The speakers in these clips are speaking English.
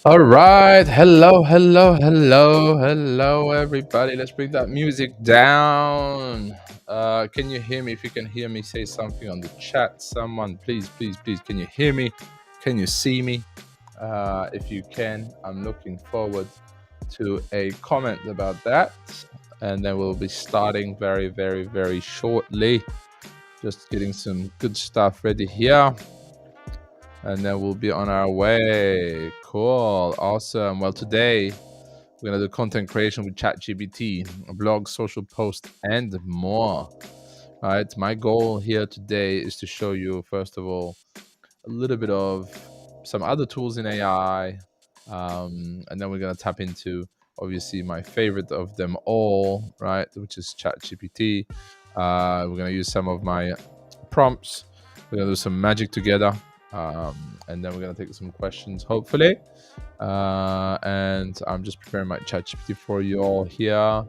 All right. Hello, everybody. Let's bring that music down. Can you hear me? If you can hear me, say something on the chat. Someone, please. Can you hear me? Can you see me? If you can, I'm looking forward to a comment about that. And then we'll be starting very shortly. Just getting some good stuff ready here. And then we'll be on our way. Cool. Awesome. Well, today we're going to do content creation with ChatGPT, a blog, social post, and more. All right. My goal here today is to show you, first of all, a little bit of some other tools in AI. And then we're going to tap into, obviously, my favorite of them all, right, which is ChatGPT. We're going to use some of my prompts. We're going to do some magic together. And then we're going to take some questions, hopefully. And I'm just preparing my ChatGPT for you all here.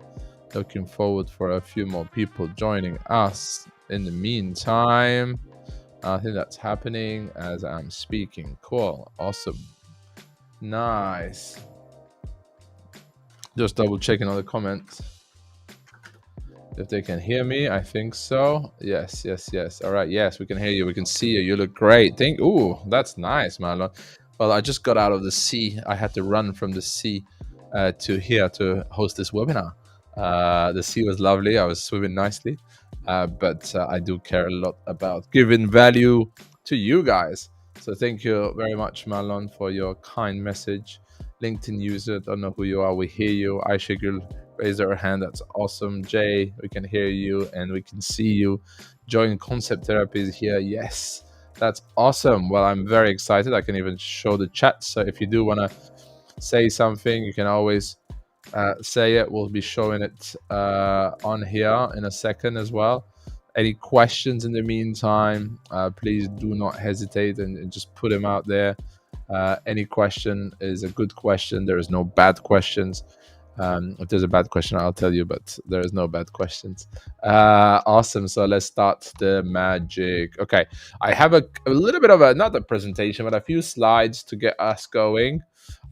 Looking forward for a few more people joining us. In the meantime, I think that's happening as I'm speaking. Cool. Awesome. Nice. Just double checking all the comments. If they can hear me, I think so. Yes. All right. Yes, we can hear you. We can see you. You look great. Ooh, that's nice, Marlon. Well, I just got out of the sea. I had to run from the sea to here to host this webinar. The sea was lovely. I was swimming nicely. But I do care a lot about giving value to you guys. So thank you very much, Marlon, for your kind message. LinkedIn user, don't know who you are. We hear you. Aisha Gül raised her hand. That's awesome. Jay, we can hear you and we can see you. Join Concept Therapy is here. Yes, that's awesome. Well, I'm very excited. I can even show the chat. So if you do want to say something, you can always say it. We'll be showing it on here in a second as well. Any questions in the meantime, please do not hesitate and just put them out there. Any question is a good question. There is no bad questions. If there's a bad question, I'll tell you, but there is no bad questions. Awesome. So let's start the magic. Okay. I have a little bit of not a presentation, but a few slides to get us going.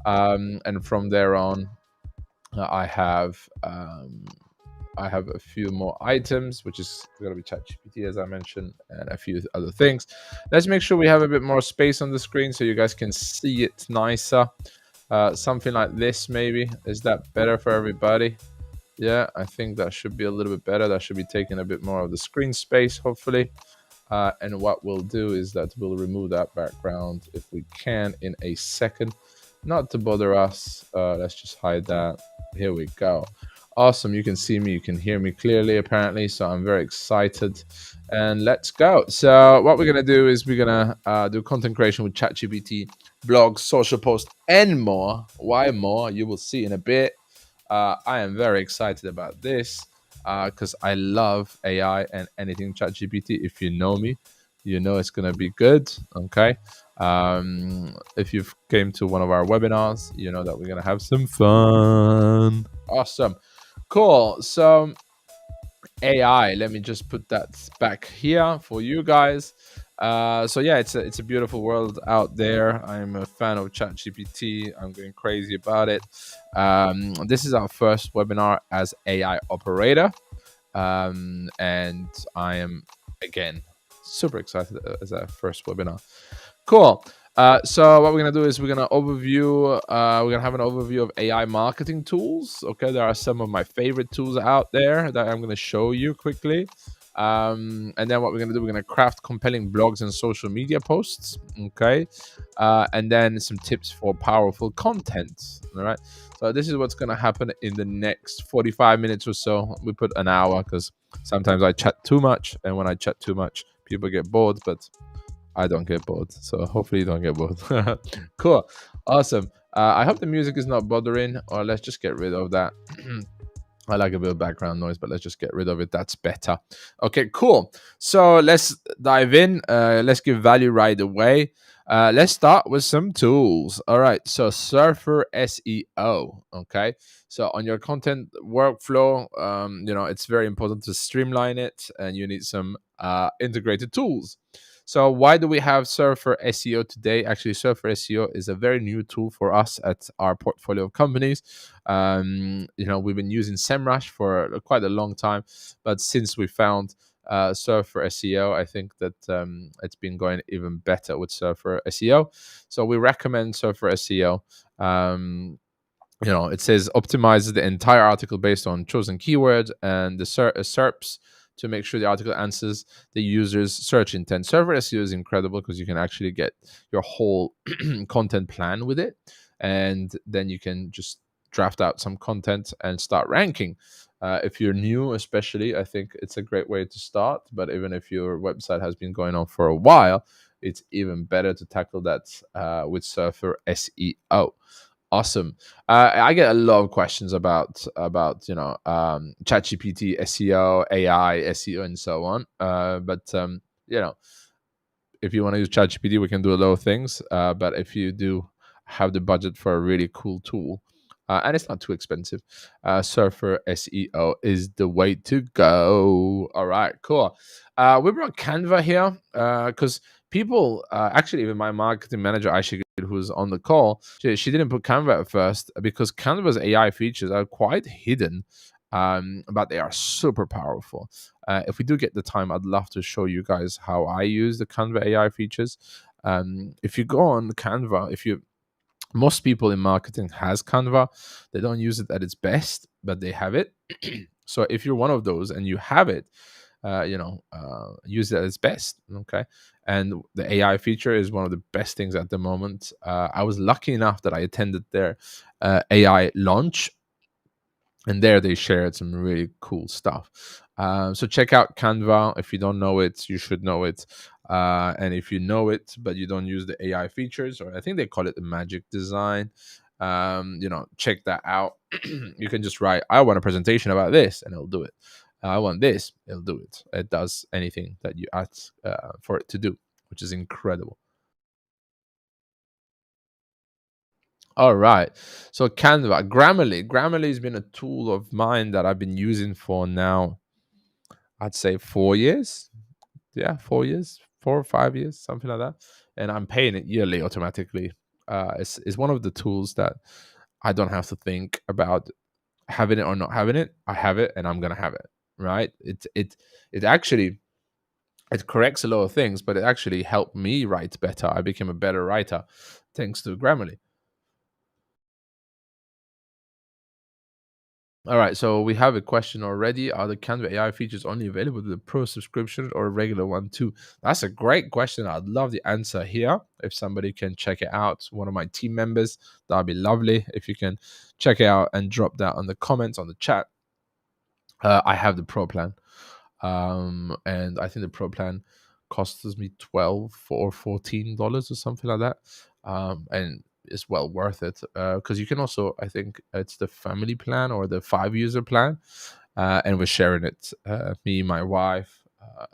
And from there on, I have a few more items, which is going to be ChatGPT, as I mentioned, and a few other things. Let's make sure we have a bit more space on the screen so you guys can see it nicer. Something like this, maybe. Is that better for everybody? Yeah, I think that should be a little bit better. That should be taking a bit more of the screen space, hopefully. And what we'll do is that we'll remove that background if we can in a second. Not to bother us. Let's just hide that. Here we go. Awesome. You can see me, you can hear me clearly, apparently. So I'm very excited. And let's go. So what we're gonna do is we're gonna do content creation with ChatGPT, blogs, social posts, and more. Why more? You will see in a bit. I am very excited about this because I love AI and anything ChatGPT. If you know me, you know it's gonna be good. Okay. If you've came to one of our webinars, you know that we're gonna have some fun. Awesome. Cool. So AI, let me just put that back here for you guys. So yeah, it's a beautiful world out there. I'm a fan of ChatGPT. I'm going crazy about it. This is our first webinar as AI operator, and I am again super excited as our first webinar. Cool. So what we're gonna do is we're gonna overview. We're gonna have an overview of AI marketing tools. Okay, there are some of my favorite tools out there that I'm gonna show you quickly. And then what we're gonna do, we're gonna craft compelling blogs and social media posts. Okay, and then some tips for powerful content. All right. So this is what's gonna happen in the next 45 minutes or so. We put an hour because sometimes I chat too much, and when I chat too much, people get bored. But I don't get bored. So hopefully you don't get bored. Cool. Awesome. I hope the music is not bothering, or let's just get rid of that. I like a bit of background noise, but let's just get rid of it. That's better. Okay, cool. So let's dive in. Let's give value right away. Let's start with some tools. All right. So Surfer SEO. Okay. So on your content workflow, it's very important to streamline it, and you need some integrated tools. So why do we have Surfer SEO today? Actually, Surfer SEO is a very new tool for us at our portfolio of companies. We've been using SEMrush for quite a long time, but since we found Surfer SEO, I think that it's been going even better with Surfer SEO. So we recommend Surfer SEO. It says optimizes the entire article based on chosen keywords and the SERPs to make sure the article answers the user's search intent. Server SEO is incredible because you can actually get your whole content plan with it, and then you can just draft out some content and start ranking. If you're new, especially, I think it's a great way to start. But even if your website has been going on for a while, it's even better to tackle that with Surfer SEO. Awesome. I get a lot of questions about ChatGPT, SEO, AI, SEO, and so on. But if you want to use ChatGPT, we can do a lot of things. But if you do have the budget for a really cool tool, and it's not too expensive, Surfer SEO is the way to go. All right, cool. We brought Canva here because people, actually, even my marketing manager, Aisha, who's on the call, she didn't put Canva at first because Canva's AI features are quite hidden, but they are super powerful. If we do get the time, I'd love to show you guys how I use the Canva AI features. If you go on Canva, most people in marketing has Canva. They don't use it at its best, but they have it. So if you're one of those and you have it, use it at its best. Okay. And the AI feature is one of the best things at the moment. I was lucky enough that I attended their AI launch, and there they shared some really cool stuff. So check out Canva. If you don't know it, you should know it. And if you know it but you don't use the AI features, or I think they call it the magic design, check that out. You can just write, I want a presentation about this, and it'll do it. I want this, it'll do it. It does anything that you ask for it to do, which is incredible. All right. So Canva, Grammarly. Grammarly has been a tool of mine that I've been using for now, I'd say 4 years. Yeah, 4 years, 4 or 5 years, something like that. And I'm paying it yearly automatically. It's one of the tools that I don't have to think about having it or not having it. I have it, and I'm gonna have it. Right? It actually it corrects a lot of things, but it actually helped me write better. I became a better writer thanks to Grammarly. All right, so we have a question already. Are the Canva AI features only available to the pro subscription or a regular one too? That's a great question. I'd love the answer here. If somebody can check it out, one of my team members, that'd be lovely. If you can check it out and drop that on the comments on the chat. I have the Pro plan, and I think the Pro plan costs me $12 or $14 or something like that, and it's well worth it because you can also, I think it's the family plan or the 5 user plan, and we're sharing it. Me, my wife,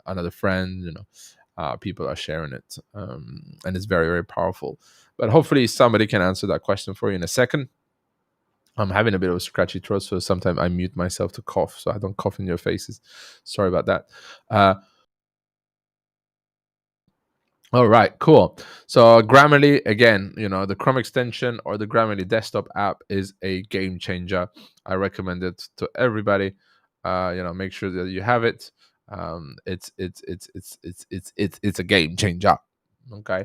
another friend, people are sharing it, and it's very, very powerful. But hopefully, somebody can answer that question for you in a second. I'm having a bit of a scratchy throat, so sometimes I mute myself to cough, so I don't cough in your faces. Sorry about that. Uh, all right, cool. So Grammarly, again, the Chrome extension or the Grammarly desktop app is a game changer. I recommend it to everybody. Make sure that you have it. It's a game changer. Okay.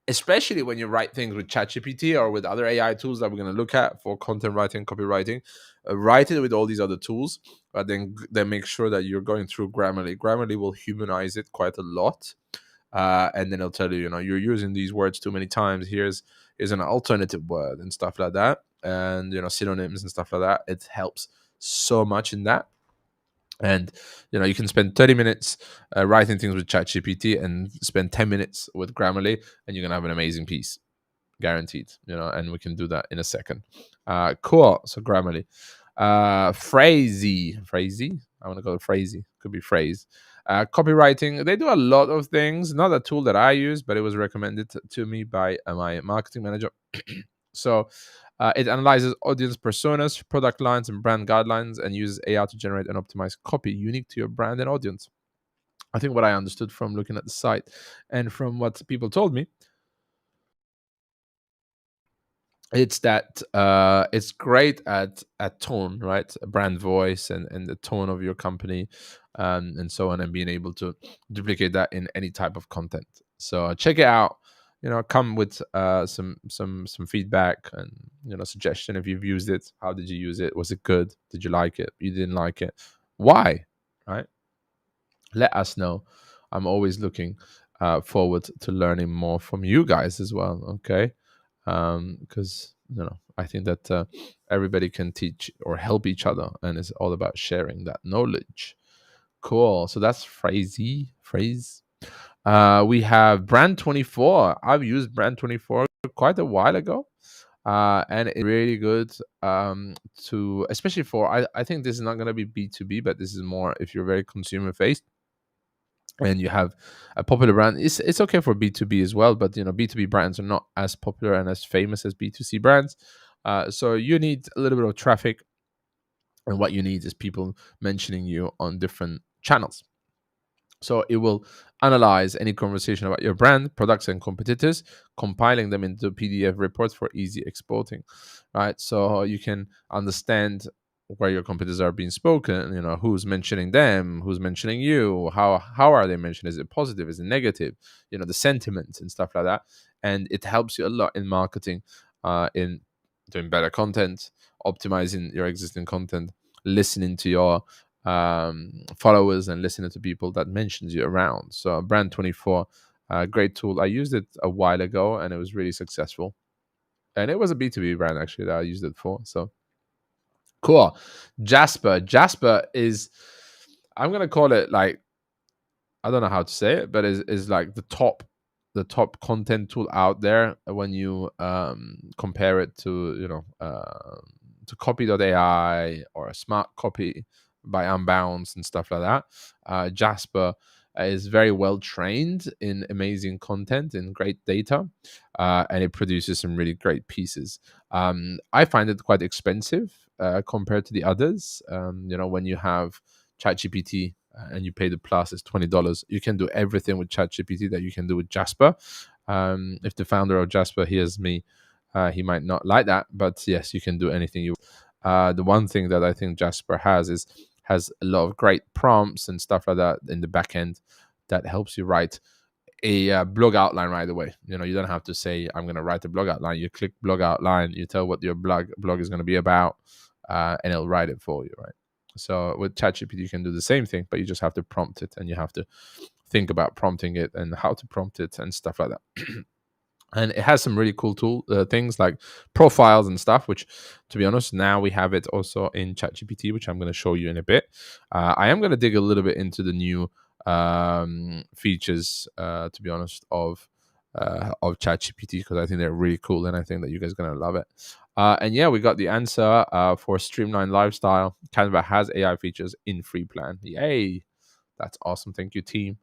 Especially when you write things with ChatGPT or with other AI tools that we're going to look at for content writing, copywriting. Write it with all these other tools, but then make sure that you're going through Grammarly. Grammarly will humanize it quite a lot, and then it'll tell you, you're using these words too many times. Here's an alternative word and stuff like that, and synonyms and stuff like that. It helps so much in that. And you can spend 30 minutes writing things with ChatGPT and spend 10 minutes with Grammarly, and you're gonna have an amazing piece, guaranteed. And we can do that in a second. Cool. So Grammarly, phrasey. I want to call it phrasey. Could be phrase. Copywriting. They do a lot of things. Not a tool that I use, but it was recommended to me by my marketing manager. So it analyzes audience personas, product lines, and brand guidelines, and uses AI to generate and optimize copy unique to your brand and audience. I think what I understood from looking at the site and from what people told me, it's that it's great at tone, right? Brand voice and the tone of your company, and so on, and being able to duplicate that in any type of content. So check it out. Come with some feedback and suggestion if you've used it. How did you use it? Was it good? Did you like it? You didn't like it? Why? Right? Let us know. I'm always looking forward to learning more from you guys as well. Okay, because I think that everybody can teach or help each other, and it's all about sharing that knowledge. Cool. So that's phrase. We have Brand 24. I've used Brand 24 quite a while ago, and it's really good to, especially for, I think this is not going to be B2B, but this is more if you're very consumer faced and you have a popular brand. It's okay for B2B as well, but B2B brands are not as popular and as famous as B2C brands. So you need a little bit of traffic, and what you need is people mentioning you on different channels. So it will analyze any conversation about your brand, products, and competitors, compiling them into PDF reports for easy exporting, right? So you can understand where your competitors are being spoken, who's mentioning them, who's mentioning you, how are they mentioned? Is it positive? Is it negative? The sentiments and stuff like that. And it helps you a lot in marketing, in doing better content, optimizing your existing content, listening to your followers and listening to people that mentions you around. So Brand 24, great tool. I used it a while ago and it was really successful. And it was a B2B brand actually that I used it for. So cool. Jasper is, I'm gonna call it like, I don't know how to say it, but is like the top content tool out there when you compare it to to copy.ai or a smart copy by Unbounce and stuff like that. Jasper is very well trained in amazing content and great data, and it produces some really great pieces. I find it quite expensive compared to the others. When you have ChatGPT and you pay the plus, it's $20. You can do everything with ChatGPT that you can do with Jasper. If the founder of Jasper hears me, he might not like that, but yes, you can do anything you. The one thing that I think Jasper has a lot of great prompts and stuff like that in the back end that helps you write a blog outline right away. You don't have to say, I'm going to write a blog outline. You click blog outline, you tell what your blog is going to be about, and it'll write it for you, right? So with ChatGPT, you can do the same thing, but you just have to prompt it, and you have to think about prompting it and how to prompt it and stuff like that. And it has some really cool things like profiles and stuff, which, to be honest, now we have it also in ChatGPT, which I'm going to show you in a bit. I am going to dig a little bit into the new features, to be honest, of ChatGPT, because I think they're really cool, and I think that you guys are going to love it. And yeah, we got the answer for streamlined lifestyle. Canva has AI features in free plan. Yay! That's awesome. Thank you, team.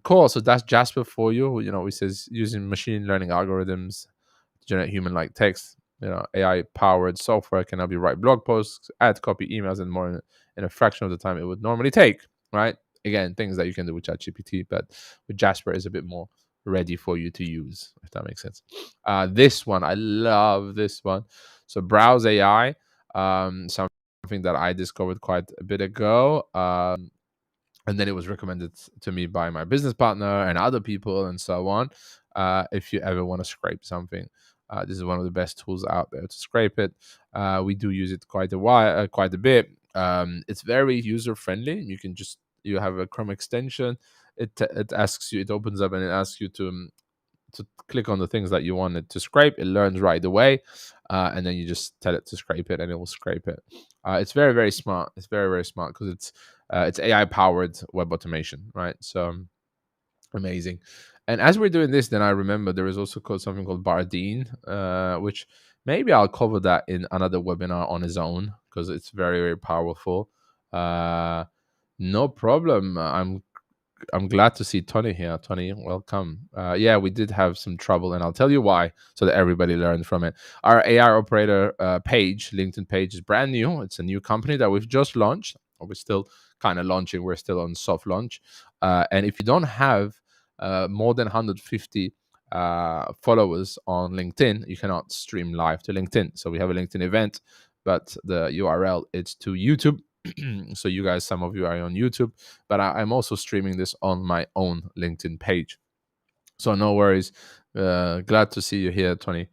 Cool. So that's Jasper for you. You know, it says using machine learning algorithms to generate human-like text. You know, AI-powered software can help you write blog posts, add copy emails, and more in a fraction of the time it would normally take. Right? Again, things that you can do with ChatGPT, but with Jasper is a bit more ready for you to use, if that makes sense. This one, I love this one. So Browse AI, something that I discovered quite a bit ago. And then it was recommended to me by my business partner and other people and so on. If you ever want to scrape something, this is one of the best tools out there to scrape it. We do use it quite a bit. It's very user friendly. You have a Chrome extension. It asks you, it opens up and it asks you to click on the things that you want it to scrape. It learns right away, and then you just tell it to scrape it, and it will scrape it. It's very, very smart. It's very, very smart because it's AI powered web automation, right? So amazing. And as we're doing this, then I remember there is also something called Bardeen, which maybe I'll cover that in another webinar on its own because it's very, very powerful. No problem. I'm glad to see Tony here. Tony, welcome. Yeah, we did have some trouble, and I'll tell you why, so that everybody learned from it. Our AIOperator page, LinkedIn page, is brand new. It's a new company that we've just launched. Or we're still kind of launching. We're still on soft launch. And if you don't have more than 150 followers on LinkedIn, you cannot stream live to LinkedIn. So we have a LinkedIn event, but the URL it's to YouTube. So you guys, some of you are on YouTube, but I'm also streaming this on my own LinkedIn page. So no worries. Glad to see you here, Tony.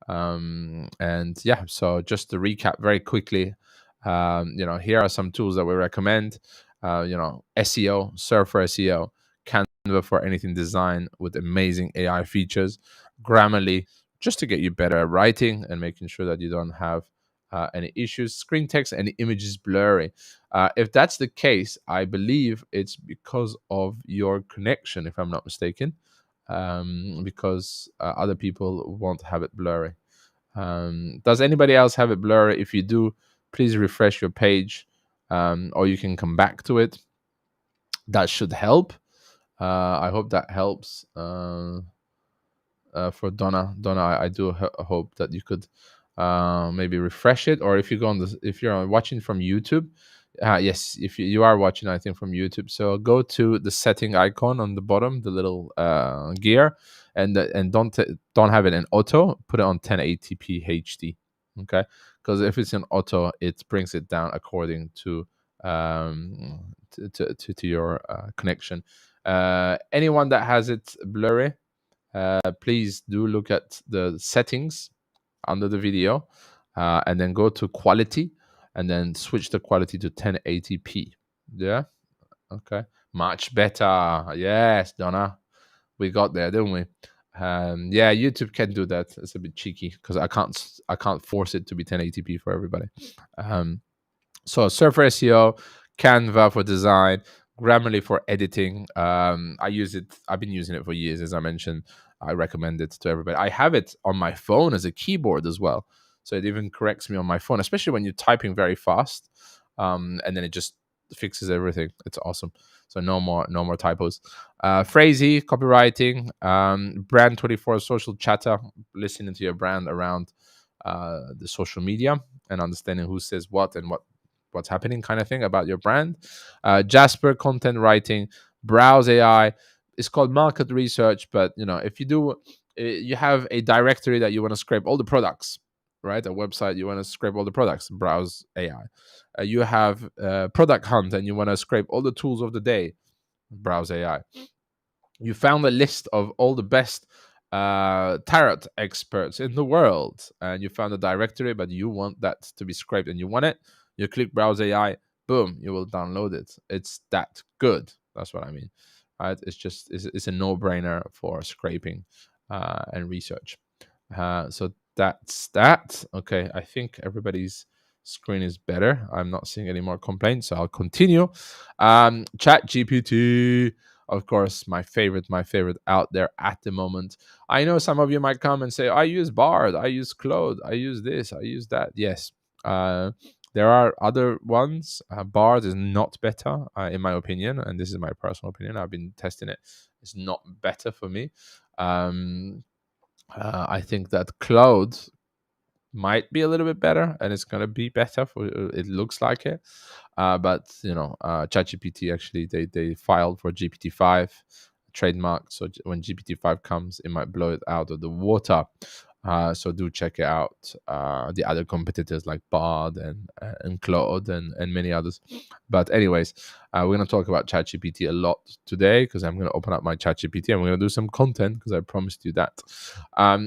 And yeah, so just to recap very quickly, here are some tools that we recommend. SEO, Surfer SEO, Canva for anything design with amazing AI features, Grammarly, just to get you better at writing and making sure that you don't have any issues. Screen text and the image is blurry. If that's the case, I believe it's because of your connection, if I'm not mistaken, because other people won't have it blurry. Does anybody else have it blurry? If you do, please refresh your page, or you can come back to it. That should help. I hope that helps. For Donna, I do hope that you could maybe refresh it, or if you go on if you're watching from YouTube, yes, if you are watching, I think, from YouTube, so go to the setting icon on the bottom, the little gear, and don't have it in auto, put it on 1080p HD, okay? Because if it's in auto, it brings it down according to your connection. Anyone that has it blurry, please do look at the settings under the video, and then go to quality, and then switch the quality to 1080p. Yeah, okay, much better. Yes, Donna, we got there, didn't we? Yeah, YouTube can do that. It's a bit cheeky because I can't force it to be 1080p for everybody. So Surfer SEO, Canva for design, Grammarly for editing. I use it. I've been using it for years, as I mentioned. I recommend it to everybody. I have it on my phone as a keyboard as well, so it even corrects me on my phone, especially when you're typing very fast. And then it just fixes everything. It's awesome. So no more typos. Phrasey, copywriting, Brand24 social chatter, listening to your brand around the social media and understanding who says what and what's happening, kind of thing, about your brand. Jasper, content writing. Browse AI. It's called market research, but if you have a directory that you want to scrape all the products, right? A website, you want to scrape all the products, Browse AI. You have product hunt and you want to scrape all the tools of the day, Browse AI. You found a list of all the best tarot experts in the world, and you found a directory, but you want that to be scraped and you want it. You click Browse AI, boom, you will download it. It's that good. That's what I mean, right? It's a no-brainer for scraping and research. So that's that. Okay, I think everybody's screen is better. I'm not seeing any more complaints, so I'll continue. ChatGPT, of course, my favorite out there at the moment. I know some of you might come and say, I use Bard, I use Claude, I use this, I use that. Yes. There are other ones. Bard is not better, in my opinion, and this is my personal opinion. I've been testing it. It's not better for me. I think that Cloud might be a little bit better, and it's gonna be better for it looks like it. But ChatGPT actually they filed for GPT-5 trademark. So when GPT-5 comes, it might blow it out of the water. So do check it out. The other competitors like Bard and Claude and many others. But anyways, we're gonna talk about ChatGPT a lot today because I'm gonna open up my ChatGPT and we're gonna do some content because I promised you that.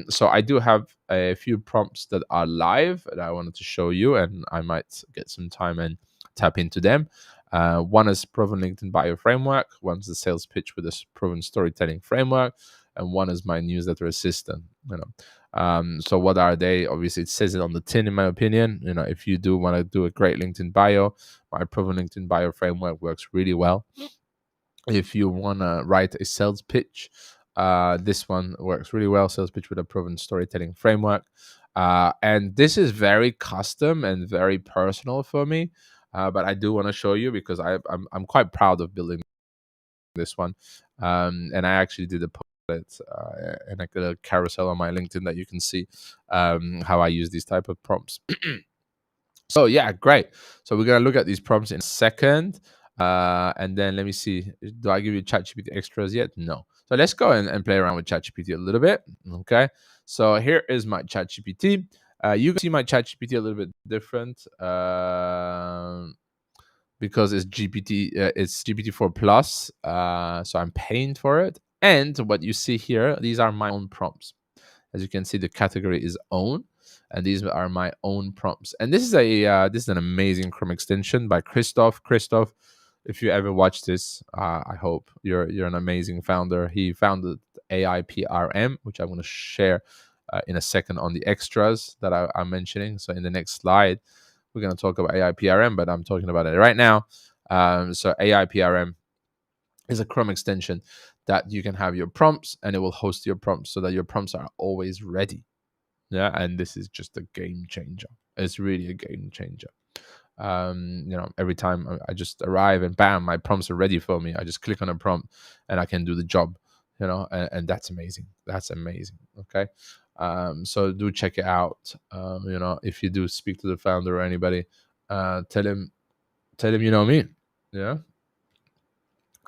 So I do have a few prompts that are live that I wanted to show you, and I might get some time and tap into them. One is proven LinkedIn bio framework. One's the sales pitch with a proven storytelling framework, and one is my newsletter assistant. So what are they? Obviously, it says it on the tin. In my opinion, if you do want to do a great LinkedIn bio, my proven LinkedIn bio framework works really well. If you want to write a sales pitch, this one works really well. Sales pitch with a proven storytelling framework. And this is very custom and very personal for me. But I do want to show you because I'm quite proud of building this one. And I actually did a post and like a carousel on my LinkedIn that you can see how I use these type of prompts. So yeah, great. So we're gonna look at these prompts in a second. And then let me see. Do I give you ChatGPT extras yet? No. So let's go and play around with ChatGPT a little bit. Okay. So here is my ChatGPT. You can see my ChatGPT a little bit different because it's it's GPT-4 Plus. So I'm paying for it. And what you see here, these are my own prompts. As you can see, the category is own, and these are my own prompts. And this is an amazing Chrome extension by Christoph. Christoph, if you ever watch this, I hope you're an amazing founder. He founded AIPRM, which I'm going to share in a second on the extras that I'm mentioning. So in the next slide, we're going to talk about AIPRM, but I'm talking about it right now. So AIPRM is a Chrome extension that you can have your prompts, and it will host your prompts so that your prompts are always ready. Yeah, and this is just a game changer. It's really a game changer. Every time I just arrive and bam, my prompts are ready for me. I just click on a prompt and I can do the job. And that's amazing. That's amazing. Okay. So do check it out. If you do speak to the founder or anybody, tell him you know me. Yeah.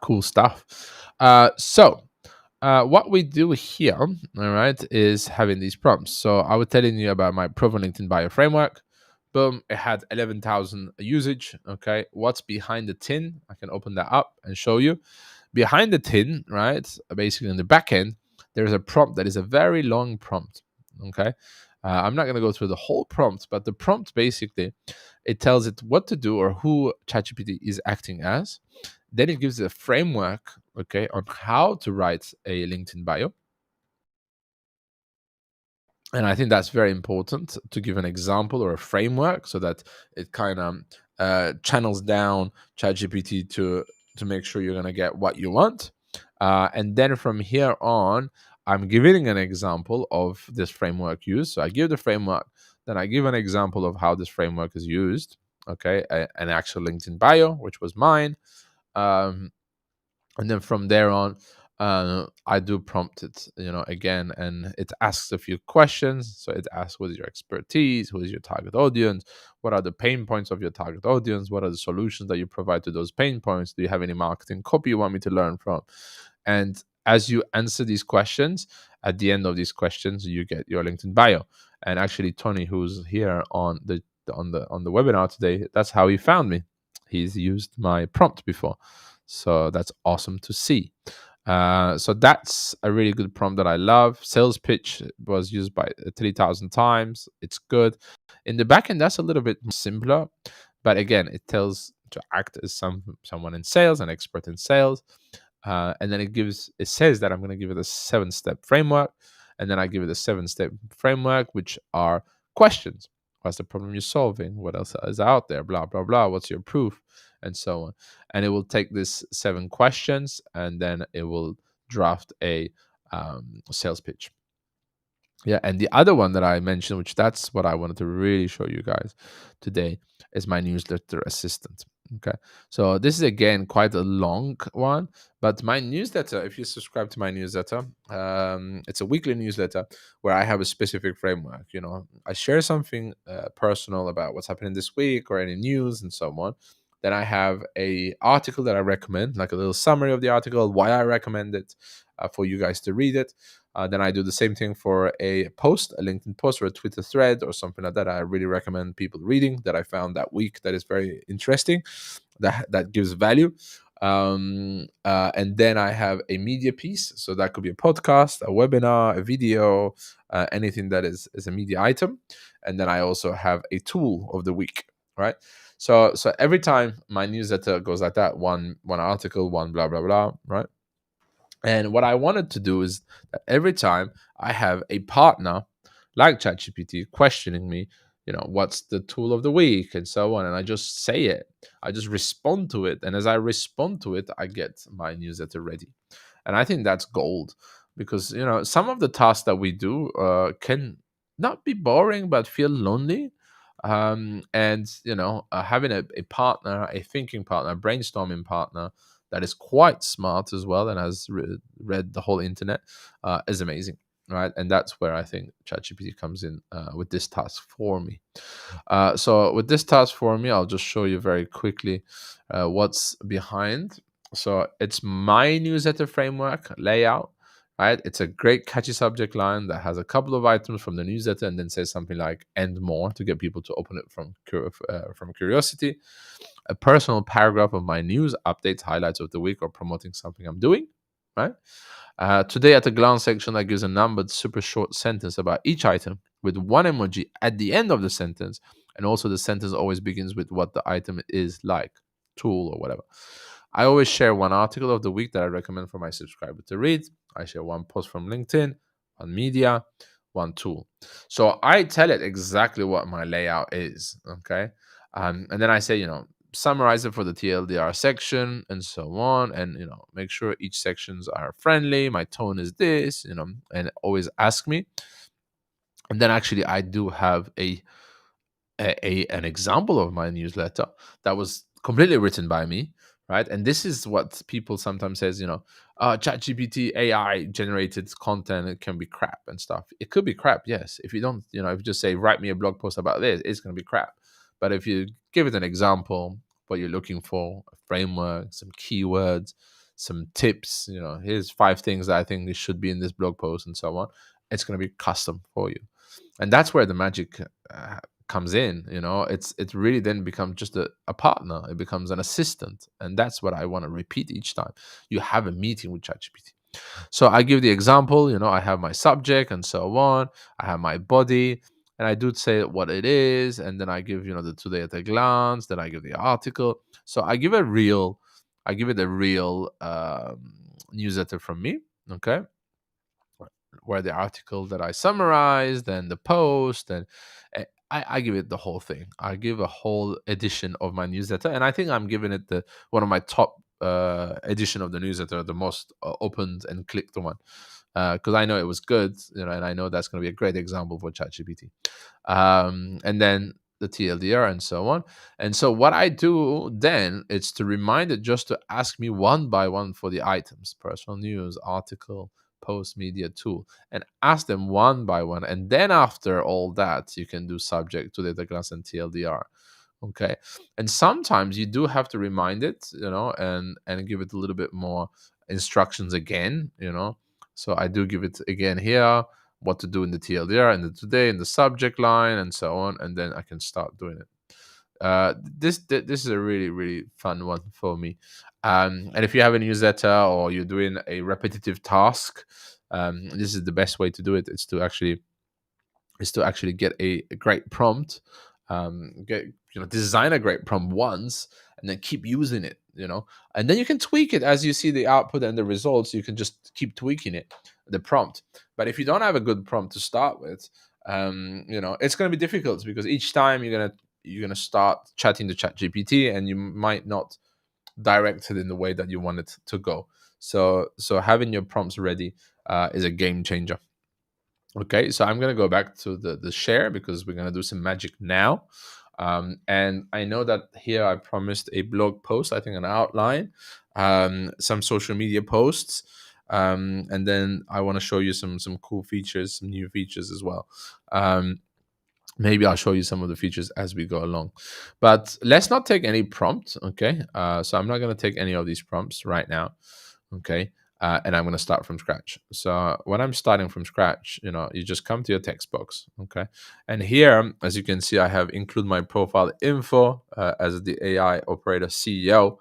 Cool stuff. So what we do here, all right, is having these prompts. So I was telling you about my proven LinkedIn bio framework. Boom, it had 11,000 usage. Okay, what's behind the tin? I can open that up and show you. Behind the tin, right, basically in the back end, there's a prompt that is a very long prompt. Okay, I'm not going to go through the whole prompt, but the prompt basically, it tells it what to do or who ChatGPT is acting as. Then it gives a framework, okay, on how to write a LinkedIn bio. And I think that's very important to give an example or a framework so that it kind of channels down ChatGPT to make sure you're going to get what you want. And then from here on, I'm giving an example of this framework used. So I give the framework, then I give an example of how this framework is used. Okay, an actual LinkedIn bio, which was mine. And then from there on, I do prompt it, again, and it asks a few questions. So it asks, what is your expertise? Who is your target audience? What are the pain points of your target audience? What are the solutions that you provide to those pain points? Do you have any marketing copy you want me to learn from? And as you answer these questions, at the end of these questions, you get your LinkedIn bio. And actually, Tony, who's here on the webinar today, that's how he found me. He's used my prompt before. So that's awesome to see. So that's a really good prompt that I love. Sales pitch was used by 3,000 times. It's good. In the backend, that's a little bit simpler. But again, it tells to act as someone in sales, an expert in sales. And then it says that I'm going to give it a 7-step framework. and then I give it a 7-step framework, which are questions. What's the problem you're solving? What else is out there? Blah, blah, blah. What's your proof? And so on. And it will take this 7 questions, and then it will draft a sales pitch. Yeah, and the other one that I mentioned, which that's what I wanted to really show you guys today, is my newsletter assistant. Okay, so this is again quite a long one, but my newsletter, if you subscribe to my newsletter, it's a weekly newsletter where I have a specific framework. You know, I share something personal about what's happening this week or any news and so on. Then I have a article that I recommend, like a little summary of the article, why I recommend it, for you guys to read it. Then I do the same thing for a post, a LinkedIn post or a Twitter thread or something like that. I really recommend people reading that I found that week that is very interesting, that gives value. And then I have a media piece. So that could be a podcast, a webinar, a video, anything that is a media item. And then I also have a tool of the week, right? So every time my newsletter goes like that, one article, one blah, blah, blah, right? And what I wanted to do is that every time I have a partner like ChatGPT questioning me, you know, what's the tool of the week and so on, and I just say it, I just respond to it. And as I respond to it, I get my newsletter ready. And I think that's gold, because, you know, some of the tasks that we do can not be boring, but feel lonely. And, you know, having a partner, a thinking partner, a brainstorming partner that is quite smart as well and has read the whole internet is amazing, right? And that's where I think ChatGPT comes in with this task for me. So with this task for me, I'll just show you very quickly what's behind. So it's my newsletter framework layout, right? It's a great catchy subject line that has a couple of items from the newsletter and then says something like "and more" to get people to open it from curiosity. A personal paragraph of my news updates, highlights of the week, or promoting something I'm doing, right? Today at a glance section that gives a numbered super short sentence about each item with one emoji at the end of the sentence. And also the sentence always begins with what the item is, like tool or whatever. I always share one article of the week that I recommend for my subscriber to read. I share one post from LinkedIn, one media, one tool. So I tell it exactly what my layout is, okay? And then I say, you know, summarize it for the TLDR section and so on, and, you know, make sure each sections are friendly, my tone is this, you know, and always ask me. And then actually I do have an example of my newsletter that was completely written by me, right? And this is what people sometimes says, you know, ChatGPT AI generated content, it can be crap and stuff. It could be crap, yes. If you don't, you know, if you just say write me a blog post about this, it's going to be crap. But if you give it an example, what you're looking for, a framework, some keywords, some tips, you know, here's 5 things that I think this should be in this blog post and so on, it's going to be custom for you. And that's where the magic comes in. You know, it really then becomes just a partner. It becomes an assistant, and that's what I want to repeat each time you have a meeting with ChatGPT. So I give the example. You know, I have my subject and so on. I have my body, and I do say what it is, and then I give, you know, the today at a glance. Then I give the article. So I give it a real newsletter from me. Okay, where the article that I summarized and the post, and I give it the whole thing. I give a whole edition of my newsletter, and I think I'm giving it the one of my top edition of the newsletter, the most opened and clicked one, because I know it was good, you know, and I know that's going to be a great example for ChatGPT. And then the TLDR and so on. And so what I do then is to remind it just to ask me one by one for the items: personal news, article, post, media, tool, and ask them one by one. And then after all that, you can do subject to data class and TLDR. Okay. And sometimes you do have to remind it, you know, and give it a little bit more instructions again, you know. So I do give it again here what to do in the TLDR and the today in the subject line and so on, and then I can start doing it. This is a really fun one for me. And if you have a newsletter or you're doing a repetitive task, this is the best way to do it. Is to actually get a great prompt. Design a great prompt once, and then keep using it, and then you can tweak it as you see the output and the results. You can just keep tweaking it, the prompt. But if you don't have a good prompt to start with, it's going to be difficult, because each time you're gonna start chatting to ChatGPT, and you might not direct it in the way that you want it to go. So having your prompts ready is a game changer. Okay, so I'm going to go back to the share, because we're going to do some magic now. And I know that here I promised a blog post, I think an outline, some social media posts, and then I want to show you some cool features, some new features as well. Maybe I'll show you some of the features as we go along. But let's not take any prompt, okay? So I'm not going to take any of these prompts right now, okay? And I'm going to start from scratch. So when I'm starting from scratch, you just come to your text box, okay? And here, as you can see, I have include my profile info as the AIOperator CEO.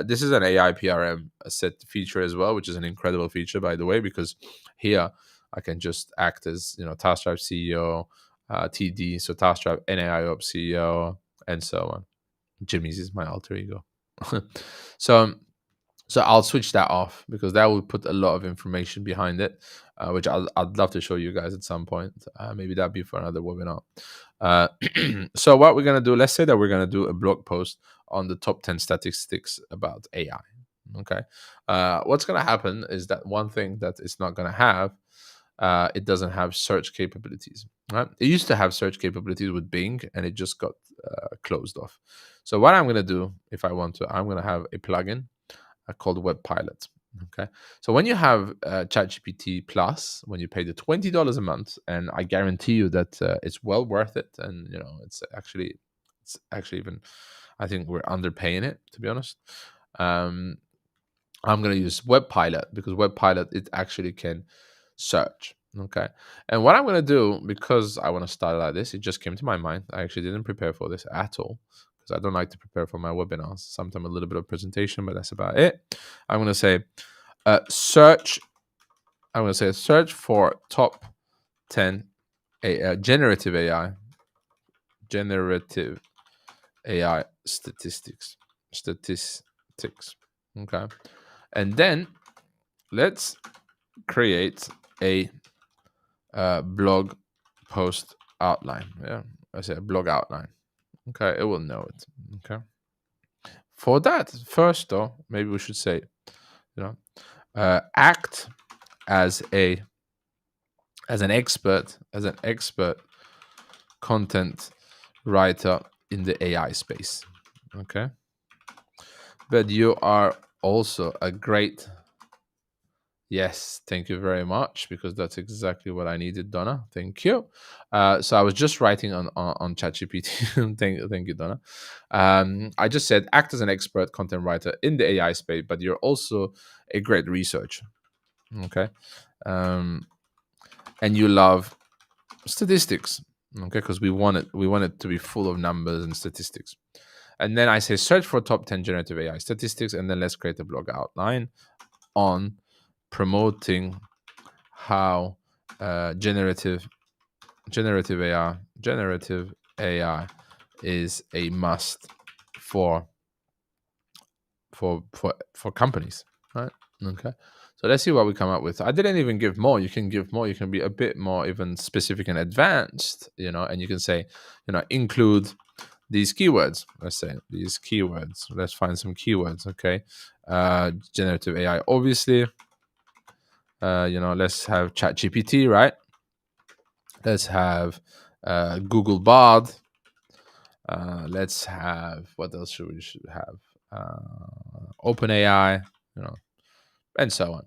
This is an AI PRM set feature as well, which is an incredible feature, by the way, because here I can just act as, TaskDrive CEO, TD, so TaskDrive and AIOps CEO, and so on. Jimmy's is my alter ego. So I'll switch that off, because that will put a lot of information behind it, which I'd love to show you guys at some point. Maybe that'd be for another webinar. So what we're going to do, let's say that we're going to do a blog post on the top 10 statistics about AI. Okay. What's going to happen is that one thing that it's not going to have, it doesn't have search capabilities. Right? It used to have search capabilities with Bing, and it just got closed off. So what I'm going to do, if I want to, I'm going to have a plugin called Web Pilot. Okay, so when you have ChatGPT Plus, when you pay the $20 a month, and I guarantee you that it's well worth it, and it's actually even, I think we're underpaying it, to be honest. I'm going to use Web Pilot, because Web Pilot, it actually can search. Okay, and what I'm going to do, because I want to start like this, it just came to my mind. I actually didn't prepare for this at all, because I don't like to prepare for my webinars. Sometimes a little bit of presentation, but that's about it. I'm going to say search. I'm going to say search for top 10 generative AI statistics. Okay, and then let's create a blog post outline. Yeah, I say a blog outline. Okay, it will know it. Okay. For that, first though, maybe we should say, act as an expert content writer in the AI space. Okay. But you are also a great. Yes, thank you very much, because that's exactly what I needed, Donna. Thank you. So I was just writing on ChatGPT. thank you, Donna. I just said, act as an expert content writer in the AI space, but you're also a great researcher. Okay, and you love statistics. Okay, because we want it to be full of numbers and statistics. And then I say, search for top 10 generative AI statistics, and then let's create a blog outline on promoting how generative AI is a must for companies, right? Okay, so let's see what we come up with. I didn't even give more. You can give more. You can be a bit more even specific and advanced, and you can say, include these keywords. Let's say these keywords. Let's find some keywords. Okay, generative AI, obviously. Let's have ChatGPT, right? Let's have Google Bard. Let's have, what else should we have? OpenAI, and so on.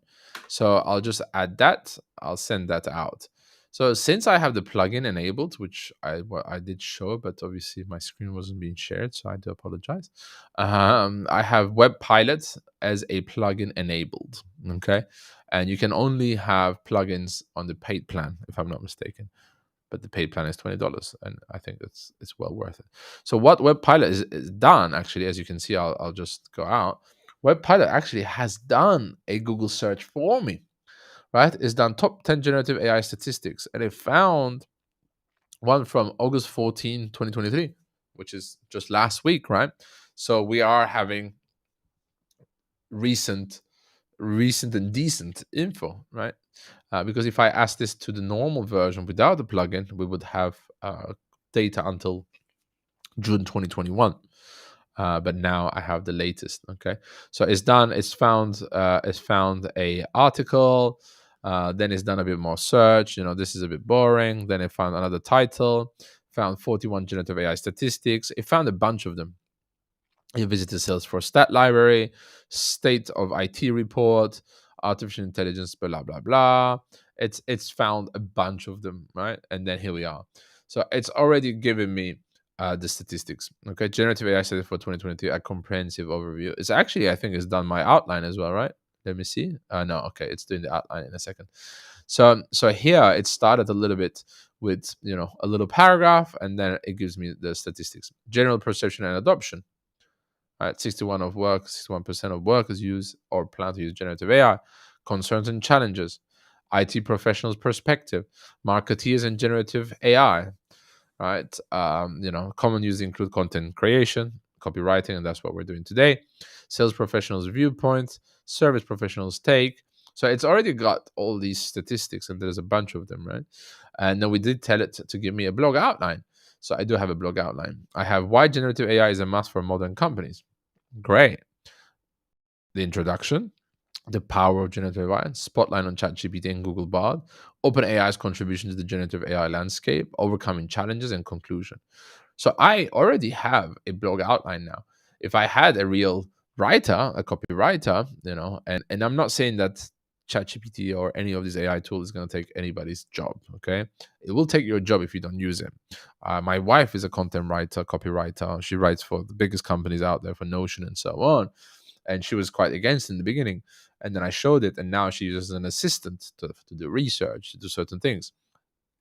So I'll just add that. I'll send that out. So since I have the plugin enabled, which I did show, but obviously my screen wasn't being shared, so I do apologize. I have Web Pilot as a plugin enabled. Okay, and you can only have plugins on the paid plan, if I'm not mistaken. But the paid plan is $20, and I think it's well worth it. So what Web Pilot is done, actually, as you can see, I'll just go out. Web Pilot actually has done a Google search for me, right? It's done top 10 generative AI statistics, and it found one from August 14, 2023, which is just last week, right? So we are having recent and decent info, right? Because if I ask this to the normal version without the plugin, we would have data until June 2021. But now I have the latest. Okay, so it's done. It's found. It's found a article. Then it's done a bit more search. This is a bit boring. Then it found another title. Found 41 generative AI statistics. It found a bunch of them. You visit the Salesforce stat library, state of IT report, artificial intelligence, blah blah blah. It's found a bunch of them, right? And then here we are. So it's already given me the statistics. Okay, generative AI study for 2023, a comprehensive overview. It's actually, I think, it's done my outline as well, right? Let me see. No, okay, it's doing the outline in a second. So here it started a little bit with a little paragraph, and then it gives me the statistics. General perception and adoption. Right, 61% of workers use or plan to use generative AI. Concerns and challenges. IT professionals' perspective. Marketeers and generative AI. Right, common use include content creation, copywriting, and that's what we're doing today. Sales professionals' viewpoints. Service professionals' take. So it's already got all these statistics, and there's a bunch of them, right? And then we did tell it to give me a blog outline. So I do have a blog outline. I have why generative AI is a must for modern companies. Great. The introduction, the power of generative AI, spotlight on ChatGPT and Google Bard, OpenAI's contribution to the generative AI landscape, overcoming challenges, and conclusion. So I already have a blog outline now. If I had a real writer, a copywriter, and I'm not saying that ChatGPT or any of these AI tools is going to take anybody's job. Okay, it will take your job if you don't use it. My wife is a content writer, copywriter. She writes for the biggest companies out there, for Notion and so on. And she was quite against in the beginning. And then I showed it, and now she uses an assistant to do research, to do certain things.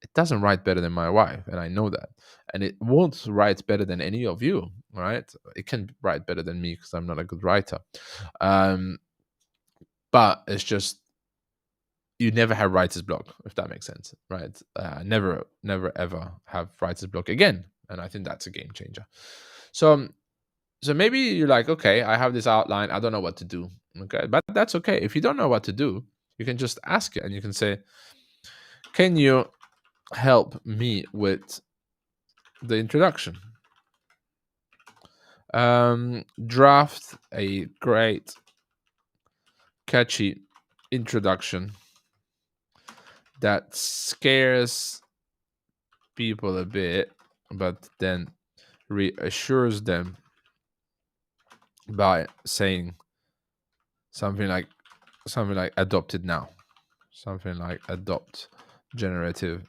It doesn't write better than my wife, and I know that. And it won't write better than any of you, right? It can write better than me because I'm not a good writer. But it's just, you never have writer's block, if that makes sense, right? Never ever have writer's block again. And I think that's a game changer. So maybe you're like, okay, I have this outline. I don't know what to do. Okay, but that's okay. If you don't know what to do, you can just ask it, and you can say, can you help me with the introduction? Draft a great, catchy introduction that scares people a bit, but then reassures them by saying something like adopt it now, something like adopt generative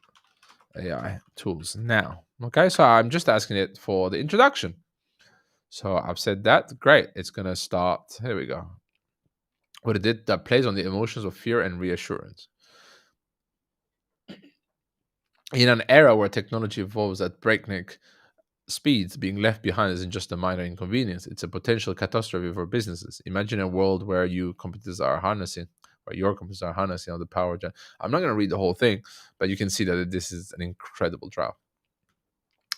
AI tools now. Okay, so I'm just asking it for the introduction. So I've said that. Great, it's gonna start. Here we go. What it did, that plays on the emotions of fear and reassurance. In an era where technology evolves at breakneck speeds, being left behind isn't just a minor inconvenience, it's a potential catastrophe for businesses. Imagine a world where your competitors are harnessing on the power gen. I'm not going to read the whole thing, but you can see that this is an incredible draft.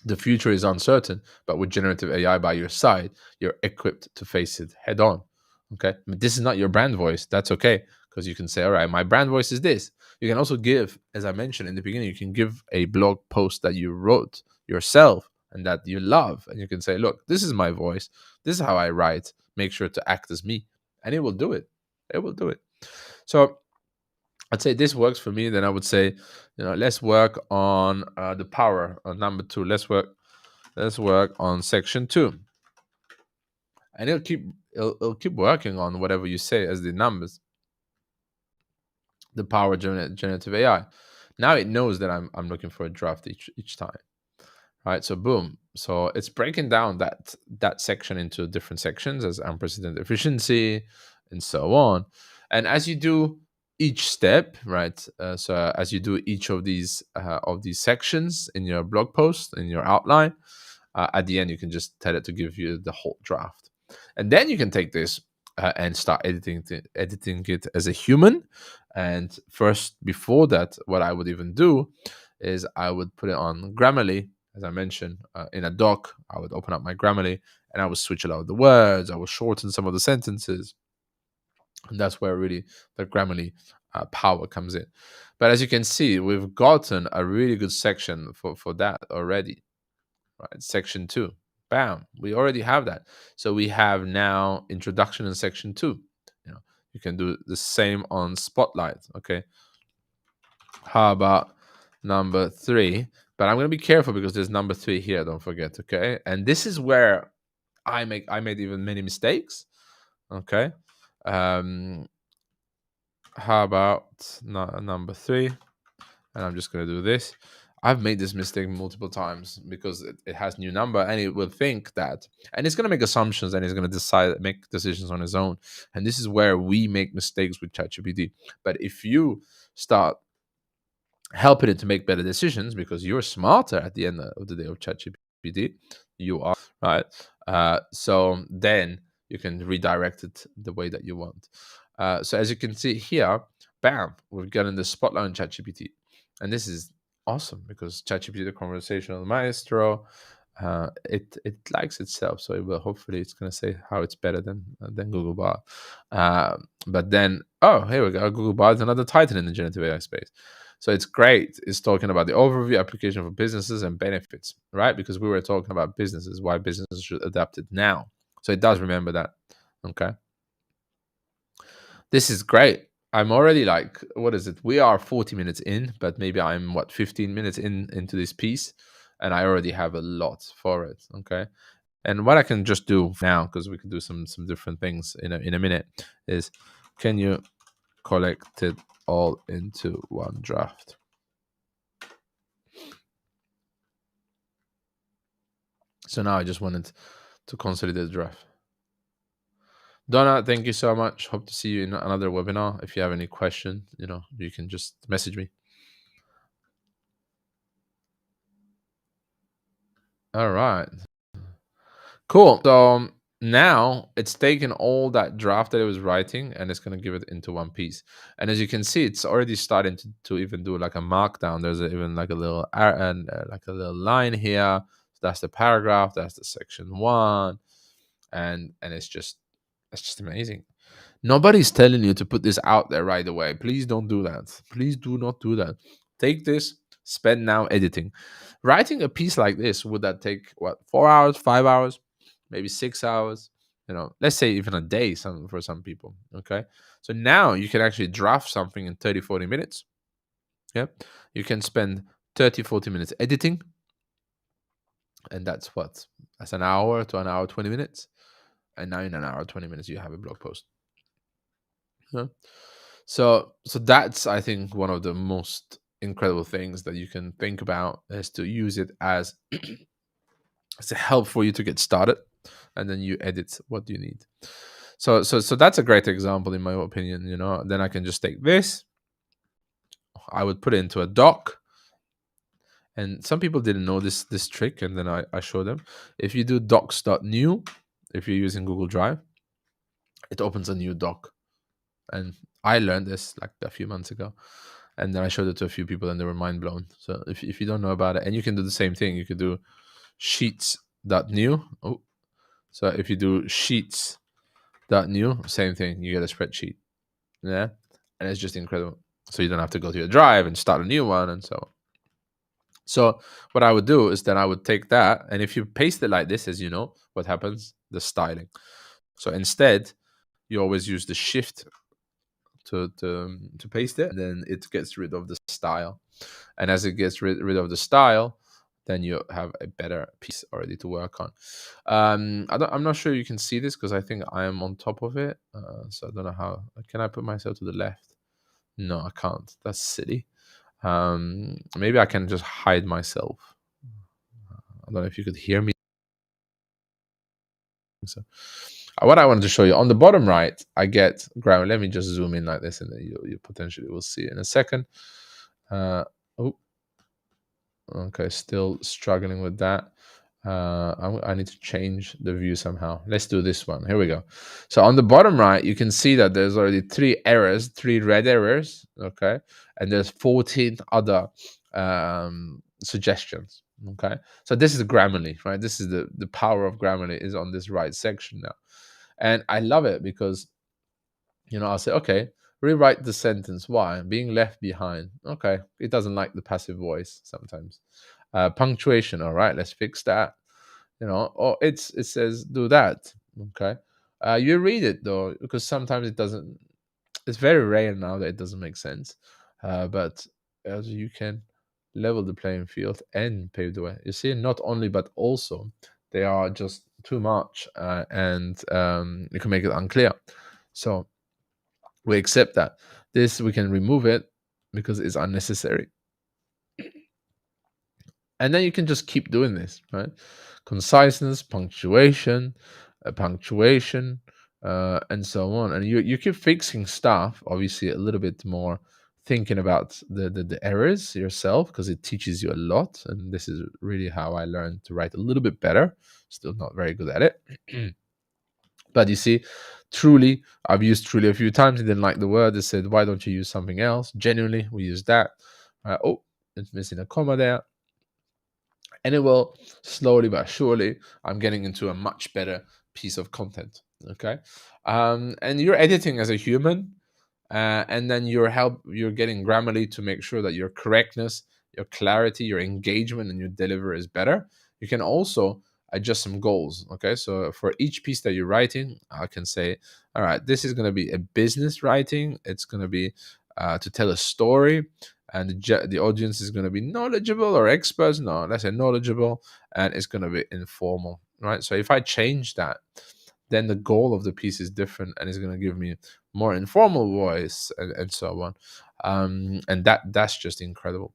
The future is uncertain, but with generative AI by your side, you're equipped to face it head on. Okay, but this is not your brand voice. That's okay, because you can say, all right, my brand voice is this. You can also give, as I mentioned in the beginning, you can give a blog post that you wrote yourself and that you love, and you can say, look, this is my voice. This is how I write. Make sure to act as me, and it will do it. It will do it. So I'd say this works for me. Then I would say, let's work on the power on number 2. Let's work on section 2, and it'll keep working on whatever you say as the numbers. The power generative AI. Now it knows that I'm looking for a draft each time, right? So boom. So it's breaking down that section into different sections as unprecedented efficiency and so on. And as you do each step, right? So as you do each of these sections in your blog post, in your outline, at the end you can just tell it to give you the whole draft, and then you can take this and start editing it as a human. And first, before that, what I would even do is I would put it on Grammarly as I mentioned, in a doc, I would open up my Grammarly and I would switch a lot of the words. I would shorten some of the sentences. And that's where really the Grammarly power comes in. But as you can see, we've gotten a really good section for that already, right? Section 2. Bam, we already have that. So we have now introduction in section 2. You can do the same on Spotlight, okay? How about number 3? But I'm going to be careful because there's number 3 here, don't forget, okay? And this is where I made even many mistakes, okay? How about number 3? And I'm just going to do this. I've made this mistake multiple times because it has new number and it will think that, and it's going to make assumptions and it's going to make decisions on its own. And this is where we make mistakes with ChatGPT. But if you start helping it to make better decisions, because you're smarter at the end of the day of ChatGPT, you are, right? So then you can redirect it the way that you want. So as you can see here, bam, we've gotten the spotlight on ChatGPT. And this is awesome because ChatGPT, the conversational maestro, it likes itself, so it will hopefully it's going to say how it's better than Google Bard. But then, oh, here we go. Google Bard is another titan in the generative AI space. So it's great. It's talking about the overview application for businesses and benefits, right? Because we were talking about businesses, why businesses should adapt it now. So it does remember that. Okay. This is great. I'm already like, what is it? We are 40 minutes in, but maybe I'm 15 minutes into this piece, and I already have a lot for it. Okay. And what I can just do now, because we can do some different things in a minute, is can you collect it all into one draft? So now I just wanted to consolidate the draft. Donna, thank you so much. Hope to see you in another webinar. If you have any question, you can just message me. All right. Cool. So now it's taken all that draft that it was writing and it's going to give it into one piece. And as you can see, it's already starting to even do like a markdown. There's even like a little like a little line here. So that's the paragraph. That's the section 1, and it's just amazing. Nobody's telling you to put this out there right away. Please don't do that. Please do not do that. Take this, spend now editing. Writing a piece like this, would that take 4 hours, 5 hours, maybe 6 hours? Let's say even a day for some people. Okay. So now you can actually draft something in 30, 40 minutes. Yep. You can spend 30, 40 minutes editing. And that's an hour to an hour, 20 minutes. And now in an hour, 20 minutes, you have a blog post. Yeah. So that's, I think, one of the most incredible things that you can think about is to use it as a help for you to get started, and then you edit what you need. So that's a great example in my opinion. Then I can just take this, I would put it into a doc, and some people didn't know this trick, and then I show them. If you do docs.new, if you're using Google Drive, it opens a new doc. And I learned this like a few months ago, and then I showed it to a few people and they were mind blown. So if you don't know about it, and you can do the same thing, you could do sheets.new. Oh, so if you do sheets.new, same thing, you get a spreadsheet. Yeah. And it's just incredible. So you don't have to go to your drive and start a new one and so on. So what I would do is then I would take that, and if you paste it like this, as you know, what happens? The styling. So instead, you always use the shift to paste it, and then it gets rid of the style. And as it gets rid of the style, then you have a better piece already to work on. I'm not sure you can see this because I think I am on top of it. So I don't know how. Can I put myself to the left? No, I can't. That's silly. Maybe I can just hide myself. I don't know if you could hear me. So what I wanted to show you on the bottom right, I get grammar. Let me just zoom in like this, and then you potentially will see it in a second. Okay, still struggling with that. I need to change the view somehow. Let's do this one. Here we go. So on the bottom right, you can see that there's already 3 red errors. Okay, and there's 14 other suggestions. Okay, so this is Grammarly, right? This is the power of Grammarly is on this right section now, and I love it because I'll say, okay, rewrite the sentence. Why? Being left behind. Okay, it doesn't like the passive voice sometimes. Punctuation. All right, let's fix that. Or it says do that. Okay, you read it though because sometimes it doesn't. It's very rare now that it doesn't make sense, but as you can level the playing field and pave the way. You see, not only but also they are just too much, and you can make it unclear. So we accept that. This we can remove it because it's unnecessary. And then you can just keep doing this, right? Conciseness, punctuation, and so on. And you keep fixing stuff, obviously a little bit more thinking about the errors yourself because it teaches you a lot. And this is really how I learned to write a little bit better. Still not very good at it. But you see, truly, I've used truly a few times. He didn't like the word. They said, why don't you use something else? Genuinely, we use that. Oh, it's missing a comma there. And it will slowly but surely, I'm getting into a much better piece of content. Okay. And you're editing as a human. And then you're getting Grammarly to make sure that your correctness, your clarity, your engagement, and your deliver is better. You can also adjust some goals. Okay, so for each piece that you're writing, I can say, all right, this is going to be a business writing. It's going to be to tell a story, and the audience is going to be knowledgeable or experts. No, let's say knowledgeable, and it's going to be informal. Right. So if I change that, then the goal of the piece is different, and it's going to give me more informal voice, and so on. And that's just incredible.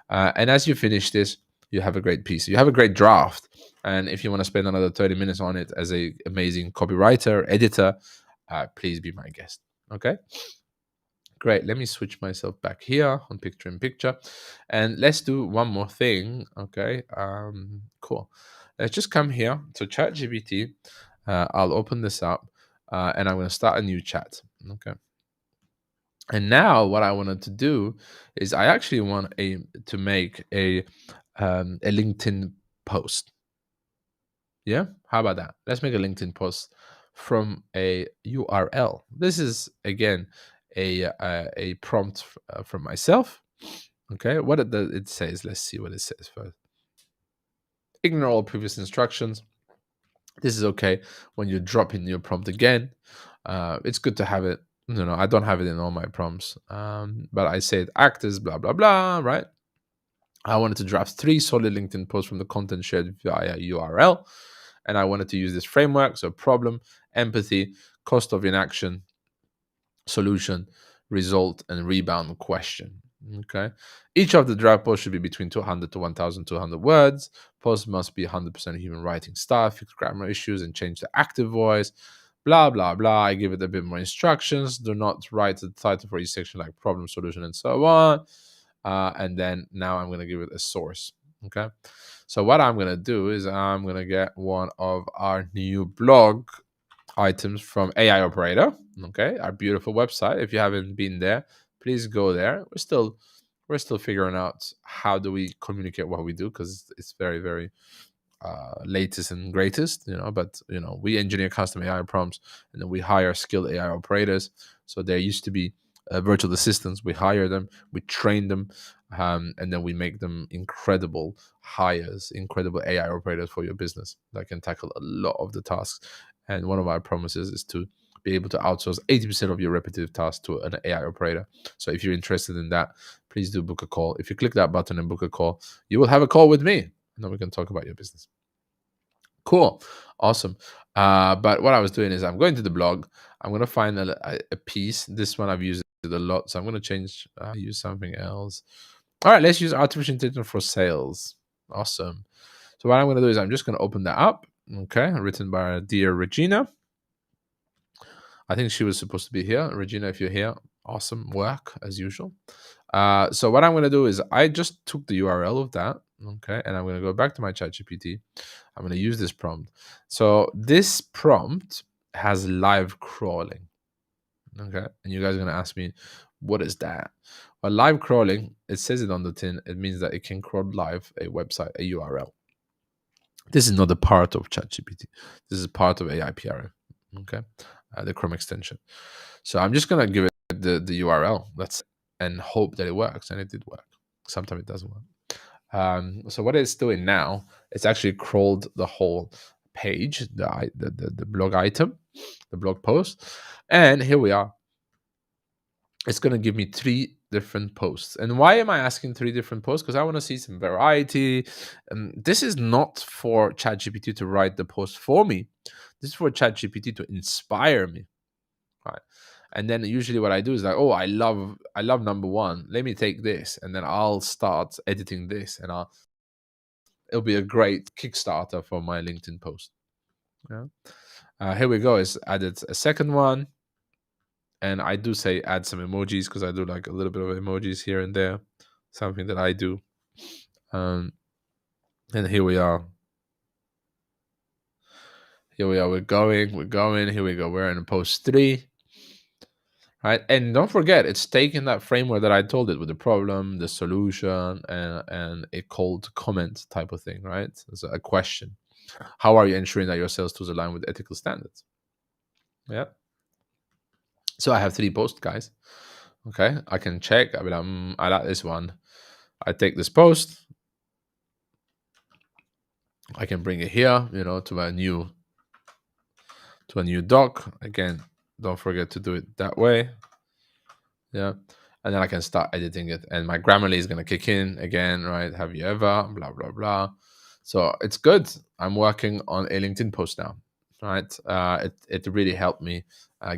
And as you finish this, you have a great piece. You have a great draft. And if you want to spend another 30 minutes on it as a amazing copywriter, editor, please be my guest. Okay. Great. Let me switch myself back here on picture in picture. And let's do one more thing. Okay. Cool. Let's just come here to ChatGPT. I'll open this up, and I'm going to start a new chat. Okay. And now what I wanted to do is I actually want to make a LinkedIn post. Yeah, how about that? Let's make a LinkedIn post from a URL. This is again a prompt from myself. Okay, what it says. Let's see what it says first. Ignore all previous instructions. This is okay when you drop in your prompt again. It's good to have it. I don't have it in all my prompts, but I said actors, blah blah blah. Right. I wanted to draft 3 solid LinkedIn posts from the content shared via URL, and I wanted to use this framework. So problem, empathy, cost of inaction, solution, result, and rebound question. Okay. Each of the draft posts should be between 200 to 1,200 words. Posts must be 100% human writing style, fix grammar issues, and change the active voice. Blah, blah, blah. I give it a bit more instructions. Do not write the title for each section like problem, solution, and so on. And then now I'm going to give it a source. Okay. So what I'm going to do is I'm going to get one of our new blog items from AIOperator. Okay, our beautiful website. If you haven't been there, please go there. We're still figuring out how do we communicate what we do because it's very very latest and greatest. But we engineer custom AI prompts, and then we hire skilled AI operators. So there used to be virtual assistants. We hire them, we train them, and then we make them incredible hires, incredible AI operators for your business that can tackle a lot of the tasks. And one of our promises is to be able to outsource 80% of your repetitive tasks to an AI operator. So if you're interested in that, please do book a call. If you click that button and book a call, you will have a call with me, and then we can talk about your business. Cool. Awesome. But what I was doing is I'm going to the blog. I'm going to find a piece. This one I've used it a lot, so I'm going to change, use something else. All right, let's use artificial intelligence for sales. Awesome. So what I'm going to do is I'm just going to open that up. Okay, written by our dear Regina. I think she was supposed to be here. Regina, if you're here, awesome work as usual. So what I'm going to do is I just took the URL of that. Okay, and I'm going to go back to my ChatGPT. I'm going to use this prompt. So this prompt has live crawling. Okay, and you guys are going to ask me, what is that? But live crawling, it says it on the tin. It means that it can crawl live a website, a URL. This is not a part of ChatGPT. This is part of AIOperator, okay? The Chrome extension. So I'm just gonna give it the URL. And hope that it works, and it did work. Sometimes it doesn't work. So what it's doing now, it's actually crawled the whole page, the blog item, the blog post, and here we are. It's going to give me 3 different posts. And why am I asking 3 different posts? Because I want to see some variety. This is not for ChatGPT to write the post for me. This is for ChatGPT to inspire me, right? And then usually what I do is like, oh, I love number 1. Let me take this, and then I'll start editing this, and it'll be a great Kickstarter for my LinkedIn post. Yeah. Here we go. It's added a second one. And I do say add some emojis because I do like a little bit of emojis here and there, something that I do. And here we are. We're going. Here we go. We're in post 3. Right. And don't forget, it's taking that framework that I told it with the problem, the solution, and a call to comment type of thing, right? It's a question. How are you ensuring that your sales tools align with ethical standards? Yeah. So I have 3 posts, guys. Okay, I can check. I mean, I like this one. I take this post. I can bring it here, to a new doc. Again, don't forget to do it that way. Yeah. And then I can start editing it. And my Grammarly is going to kick in again, right? Have you ever? Blah, blah, blah. So it's good. I'm working on a LinkedIn post now, right? It really helped me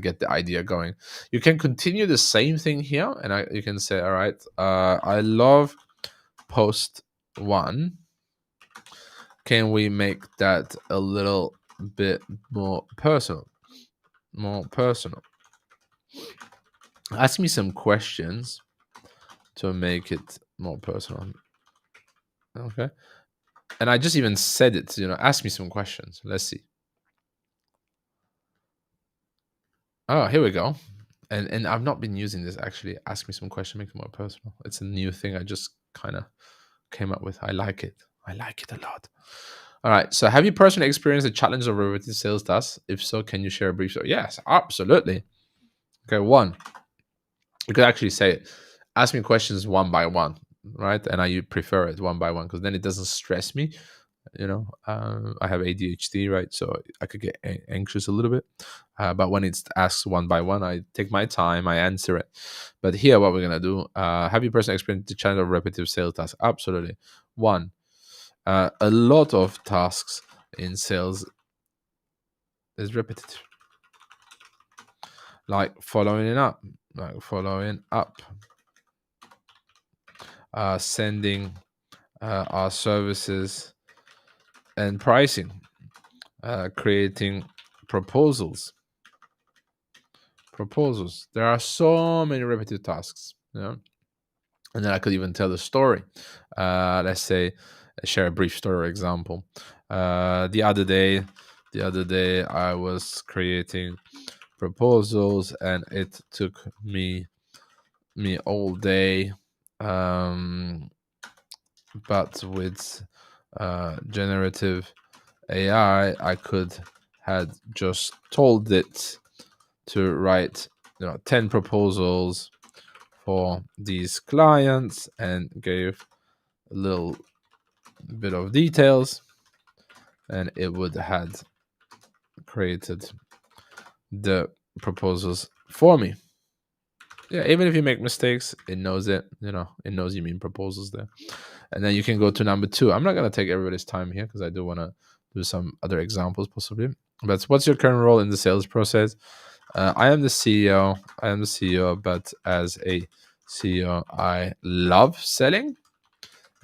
get the idea going. You can continue the same thing here. And you can say, all right, I love post 1. Can we make that a little bit more personal? Ask me some questions to make it more personal. Okay. And I just even said it, ask me some questions. Let's see. Oh, here we go. And I've not been using this actually. Ask me some questions, make it more personal. It's a new thing I just kind of came up with. I like it a lot. All right. So have you personally experienced a challenge of repetitive sales tasks? If so, can you share a brief story? Yes, absolutely. Okay. 1, you could actually say it. Ask me questions one by one, right? And I prefer it one by one because then it doesn't stress me. I have ADHD, right? So I could get anxious a little bit. But when it's asked one by one, I take my time, I answer it. But here, what we're going to do, have you personally experienced the challenge of repetitive sales tasks? Absolutely. 1, a lot of tasks in sales is repetitive. Like following up, sending our services and pricing, creating proposals. There are so many repetitive tasks, and then I could even tell a story. Let's say, share a brief story example. The other day I was creating proposals and it took me all day, but with generative AI I could had just told it to write 10 proposals for these clients and gave a little bit of details, and it would had created the proposals for me. Yeah, even if you make mistakes, it knows it. It knows you mean proposals there. And then you can go to number 2. I'm not going to take everybody's time here because I do want to do some other examples possibly. But what's your current role in the sales process? I am the CEO. But as a CEO, I love selling,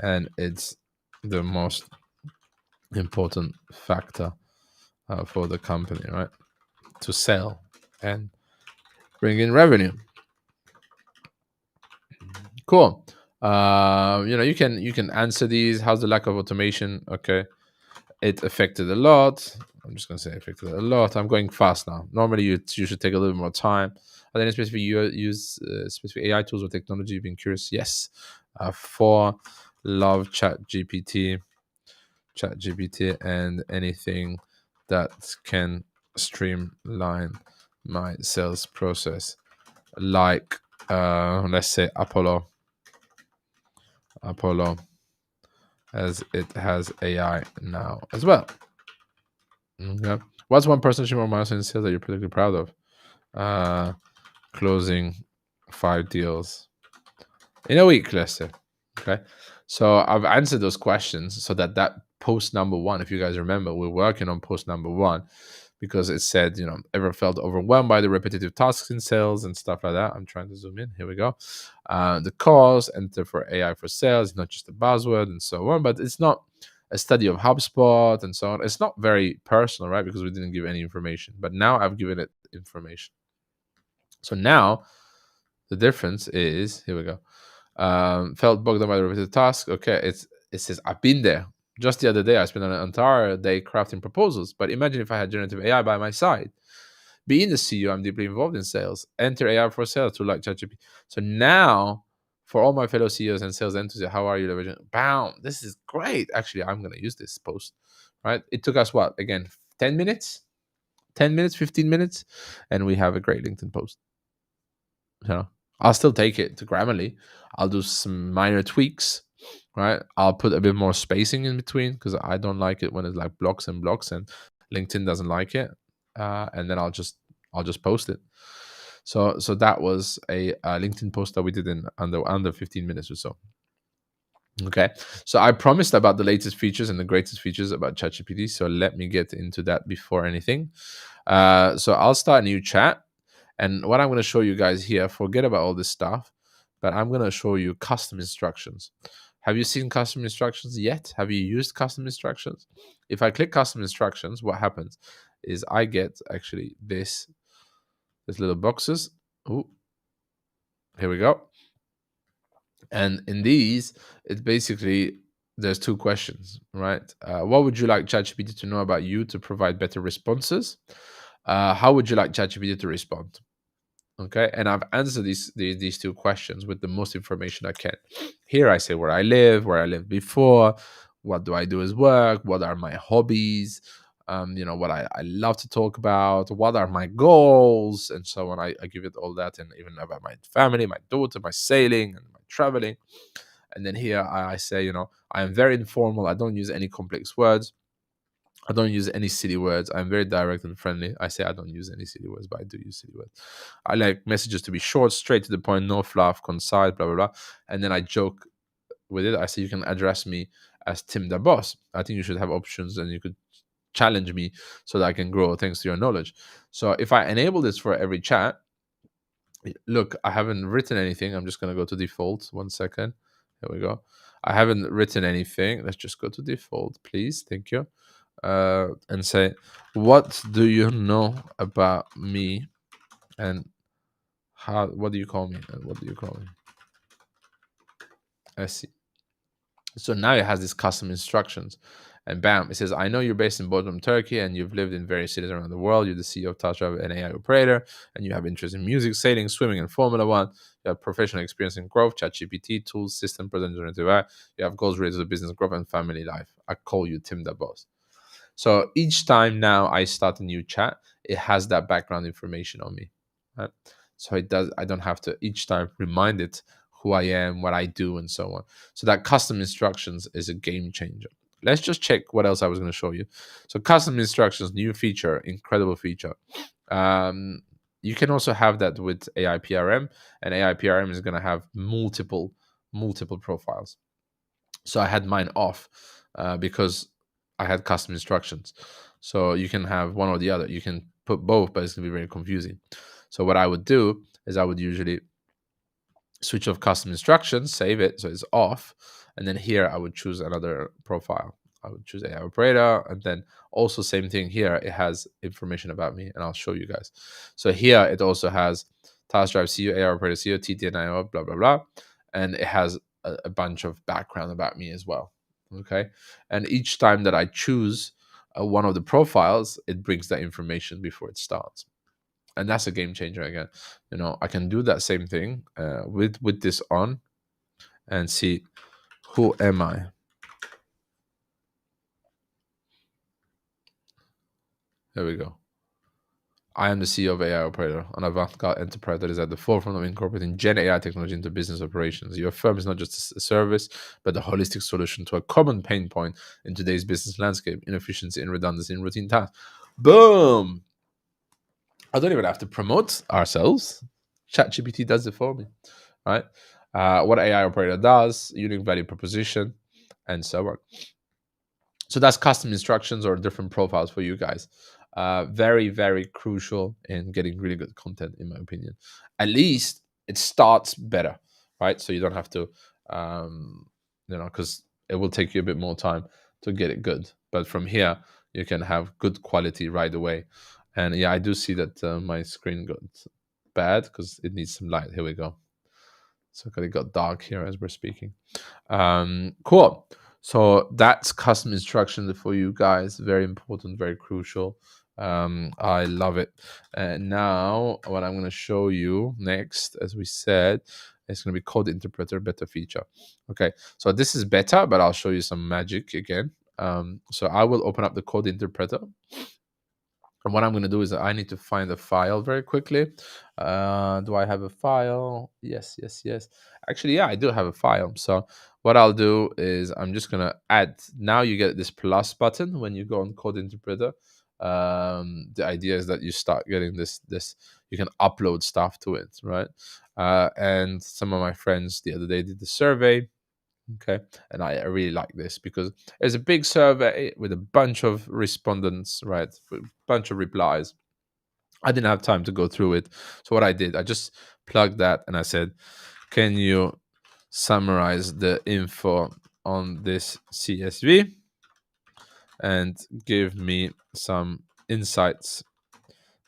and it's the most important factor for the company, right? To sell and bring in revenue. Cool. You can answer these. How's the lack of automation? Okay, it affected a lot. I'm just gonna say affected a lot. I'm going fast now. Normally you should take a little more time. Are there any specific you use specific AI tools or technology you've been curious? Yes. For love ChatGPT, and anything that can streamline my sales process, like let's say Apollo, as it has AI now as well. Okay. What's one person or milestone in sales that you're particularly proud of? Closing 5 deals in a week, let's say. Okay. So I've answered those questions so that post number 1, if you guys remember, we're working on post number 1 because it said, ever felt overwhelmed by the repetitive tasks in sales and stuff like that. I'm trying to zoom in. Here we go. The cause, enter for AI for sales, not just a buzzword and so on, but it's not a study of HubSpot and so on. It's not very personal, right? Because we didn't give any information, but now I've given it information. So now the difference is, here we go. Felt bogged down by the repetitive task. Okay, it says I've been there. Just the other day, I spent an entire day crafting proposals. But imagine if I had generative AI by my side. Being the CEO, I'm deeply involved in sales. Enter AI for sales to like ChatGPT. So now, for all my fellow CEOs and sales enthusiasts, how are you leveraging? Bam! This is great. Actually, I'm going to use this post. Right? It took us what? Again, 10 minutes? 10 minutes, 15 minutes? And we have a great LinkedIn post. I'll still take it to Grammarly. I'll do some minor tweaks, right? I'll put a bit more spacing in between because I don't like it when it's like blocks and blocks, and LinkedIn doesn't like it. And then I'll just post it. So that was a LinkedIn post that we did in under 15 minutes or so. Okay, so I promised about the latest features and the greatest features about ChatGPT. So let me get into that before anything. So I'll start a new chat. And what I'm going to show you guys here, forget about all this stuff, but I'm going to show you custom instructions. Have you seen custom instructions yet? Have you used custom instructions? If I click custom instructions, what happens is I get actually this little boxes. Ooh, here we go. And in these, it's basically, there's 2 questions, right? What would you like ChatGPT to know about you to provide better responses? How would you like ChatGPT to respond? Okay, and I've answered these 2 questions with the most information I can. Here I say where I lived before, what do I do as work, what are my hobbies, what I love to talk about, what are my goals, and so on. I give it all that, and even about my family, my daughter, my sailing, and my traveling. And then here I say, I am very informal. I don't use any complex words. I don't use any silly words. I'm very direct and friendly. I say I don't use any silly words, but I do use silly words. I like messages to be short, straight to the point, no fluff, concise, blah, blah, blah. And then I joke with it. I say you can address me as Tim the boss. I think you should have options and you could challenge me so that I can grow thanks to your knowledge. So if I enable this for every chat, look, I haven't written anything. I'm just going to go to default. 1 second. Here we go. I haven't written anything. Let's just go to default, please. Thank you. And say, what do you know about me, and what do you call me, and what do you call me? I see. So now it has these custom instructions, and bam, it says, I know you're based in Bodrum, Turkey, and you've lived in various cities around the world. You're the CEO of Tasha, an AIOperator, and you have interest in music, sailing, swimming, and Formula One. You have professional experience in growth, ChatGPT, tools, system, present, generative AI. You have goals related to business growth and family life. I call you Tim the boss. So each time now I start a new chat, it has that background information on me. Right? So it does. I don't have to each time remind it who I am, what I do, and so on. So that custom instructions is a game changer. Let's just check what else I was going to show you. So custom instructions, new feature, incredible feature. You can also have that with AI PRM, and AI PRM is going to have multiple profiles. So I had mine off because I had custom instructions. So you can have one or the other. You can put both, but it's going to be very confusing. So what I would do is I would usually switch off custom instructions, save it so it's off, and then here I would choose another profile. I would choose AIOperator, and then also same thing here. It has information about me, and I'll show you guys. So here it also has Task Drive CEO, AIOperator CEO, TTNIO, blah, blah, blah. And it has a bunch of background about me as well. Okay. And each time that I choose one of the profiles, it brings that information before it starts. And that's a game changer again. I can do that same thing with this on and see, who am I? There we go. I am the CEO of AIOperator, an avant-garde enterprise that is at the forefront of incorporating Gen AI technology into business operations. Your firm is not just a service, but a holistic solution to a common pain point in today's business landscape: inefficiency and redundancy in routine tasks. Boom! I don't even have to promote ourselves. ChatGPT does it for me, right? What AIOperator does, unique value proposition, and so on. So that's custom instructions or different profiles for you guys. Very, very crucial in getting really good content, in my opinion. At least it starts better, right? So you don't have to, because it will take you a bit more time to get it good. But from here, you can have good quality right away. And yeah, I do see that my screen got bad because it needs some light. Here we go. So it got dark here as we're speaking. Cool. So that's custom instruction for you guys. Very important, very crucial. I love it. And now what I'm going to show you next, as we said, is going to be code interpreter beta feature. Okay, so this is beta, but I'll show you some magic again. So I will open up the code interpreter. And what I'm going to do is I need to find a file very quickly. Do I have a file? Yes, yes, yes. Actually, yeah, I do have a file. So what I'll do is I'm just going to add. Now you get this plus button when you go on Code Interpreter. The idea is that you start getting this. You can upload stuff to it, right? And some of my friends the other day did the survey. Okay, and I really like this because there's a big survey with a bunch of respondents, right? A bunch of replies. I didn't have time to go through it. So what I did, I just plugged that and I said, can you summarize the info on this CSV and give me some insights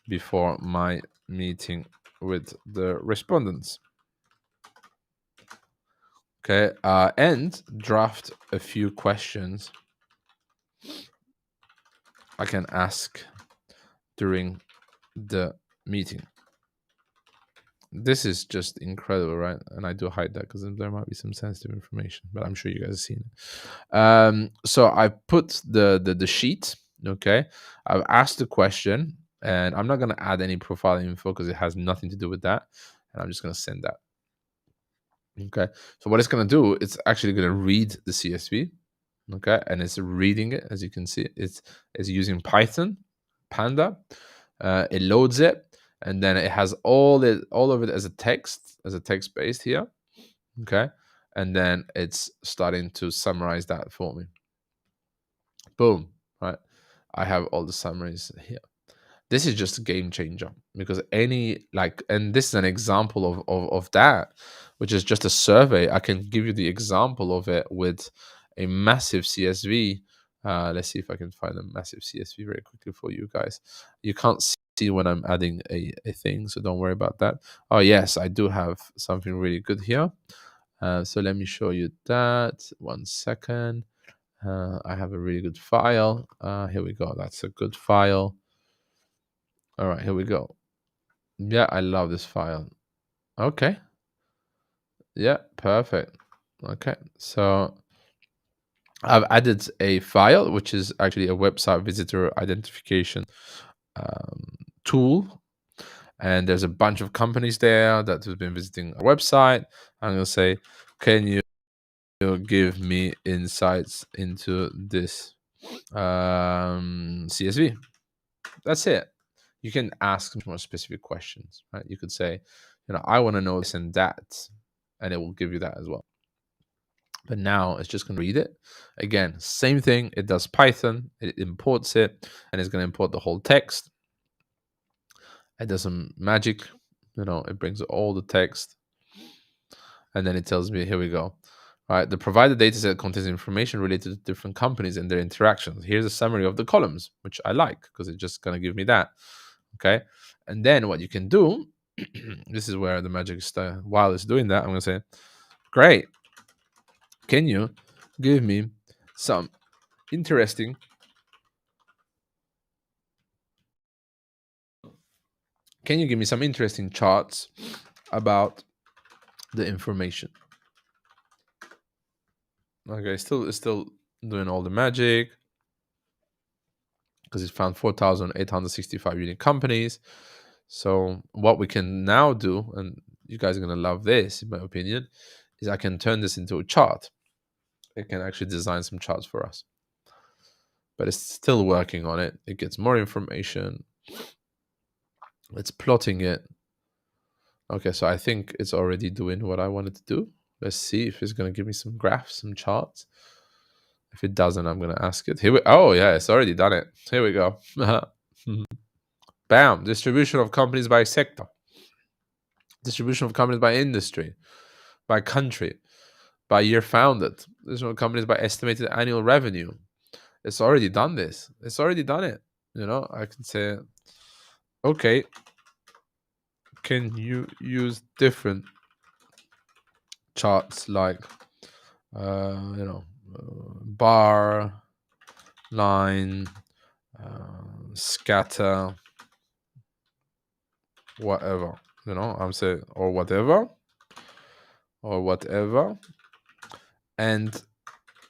before my meeting with the respondents? Okay, and draft a few questions I can ask during the meeting. This is just incredible, right? And I do hide that because there might be some sensitive information, but I'm sure you guys have seen it. So I put the sheet. Okay, I've asked the question, and I'm not going to add any profile info because it has nothing to do with that, and I'm just going to send that. Okay, so what it's going to do, it's actually going to read the CSV. Okay, and it's reading it, as you can see. It's using Python, Panda. It loads it, and then it has all of it as a text based here. Okay, and then it's starting to summarize that for me. Boom, right? I have all the summaries here. This is just a game changer because and this is an example of that, which is just a survey. I can give you the example of it with a massive CSV. Let's see if I can find a massive CSV very quickly for you guys. You can't see when I'm adding a thing, so don't worry about that. Oh yes, I do have something really good here. So let me show you that. 1 second. I have a really good file. Here we go. That's a good file. All right, here we go. Yeah, I love this file. Okay. Yeah, perfect. Okay, so I've added a file, which is actually a website visitor identification tool. And there's a bunch of companies there that have been visiting our website. I'm going to say, can you give me insights into this CSV? That's it. You can ask more specific questions, right? You could say, I want to know this and that, and it will give you that as well. But now it's just going to read it. Again, same thing. It does Python. It imports it, and it's going to import the whole text. It does some magic. It brings all the text, and then it tells me, here we go. All right, the provided dataset contains information related to different companies and their interactions. Here's a summary of the columns, which I like because it's just going to give me that. Okay, and then what you can do, this is where the magic starts. While it's doing that, I'm going to say, great. Can you give me some interesting can you give me some interesting charts about the information? Okay, it's still doing all the magic because it found 4,865 unique companies. So what we can now do, and you guys are going to love this, in my opinion, is I can turn this into a chart. It can actually design some charts for us. But it's still working on it. It gets more information. It's plotting it. Okay, so I think it's already doing what I wanted to do. Let's see if it's going to give me some graphs, some charts. If it doesn't, I'm going to ask it. Oh, yeah, it's already done it. Here we go. Bam. Distribution of companies by sector. Distribution of companies by industry, by country, by year founded. Distribution of companies by estimated annual revenue. It's already done this. It's already done it. I can say, okay, can you use different charts like, bar, line, scatter, whatever, I'm saying, or whatever, and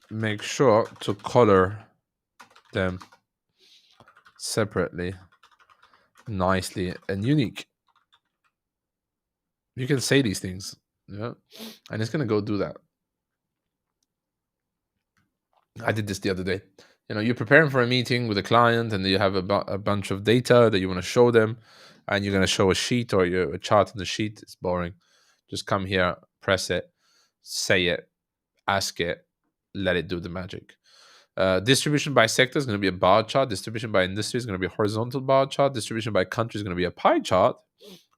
make sure to color them separately, nicely and unique. You can say these things, and it's gonna go do that. I did this the other day. You're preparing for a meeting with a client, and you have a bunch of data that you want to show them, and you're gonna show a sheet or a chart in the sheet. It's boring. Just come here, press it, say it, ask it, let it do the magic. Distribution by sector is going to be a bar chart. Distribution by industry is going to be a horizontal bar chart. Distribution by country is going to be a pie chart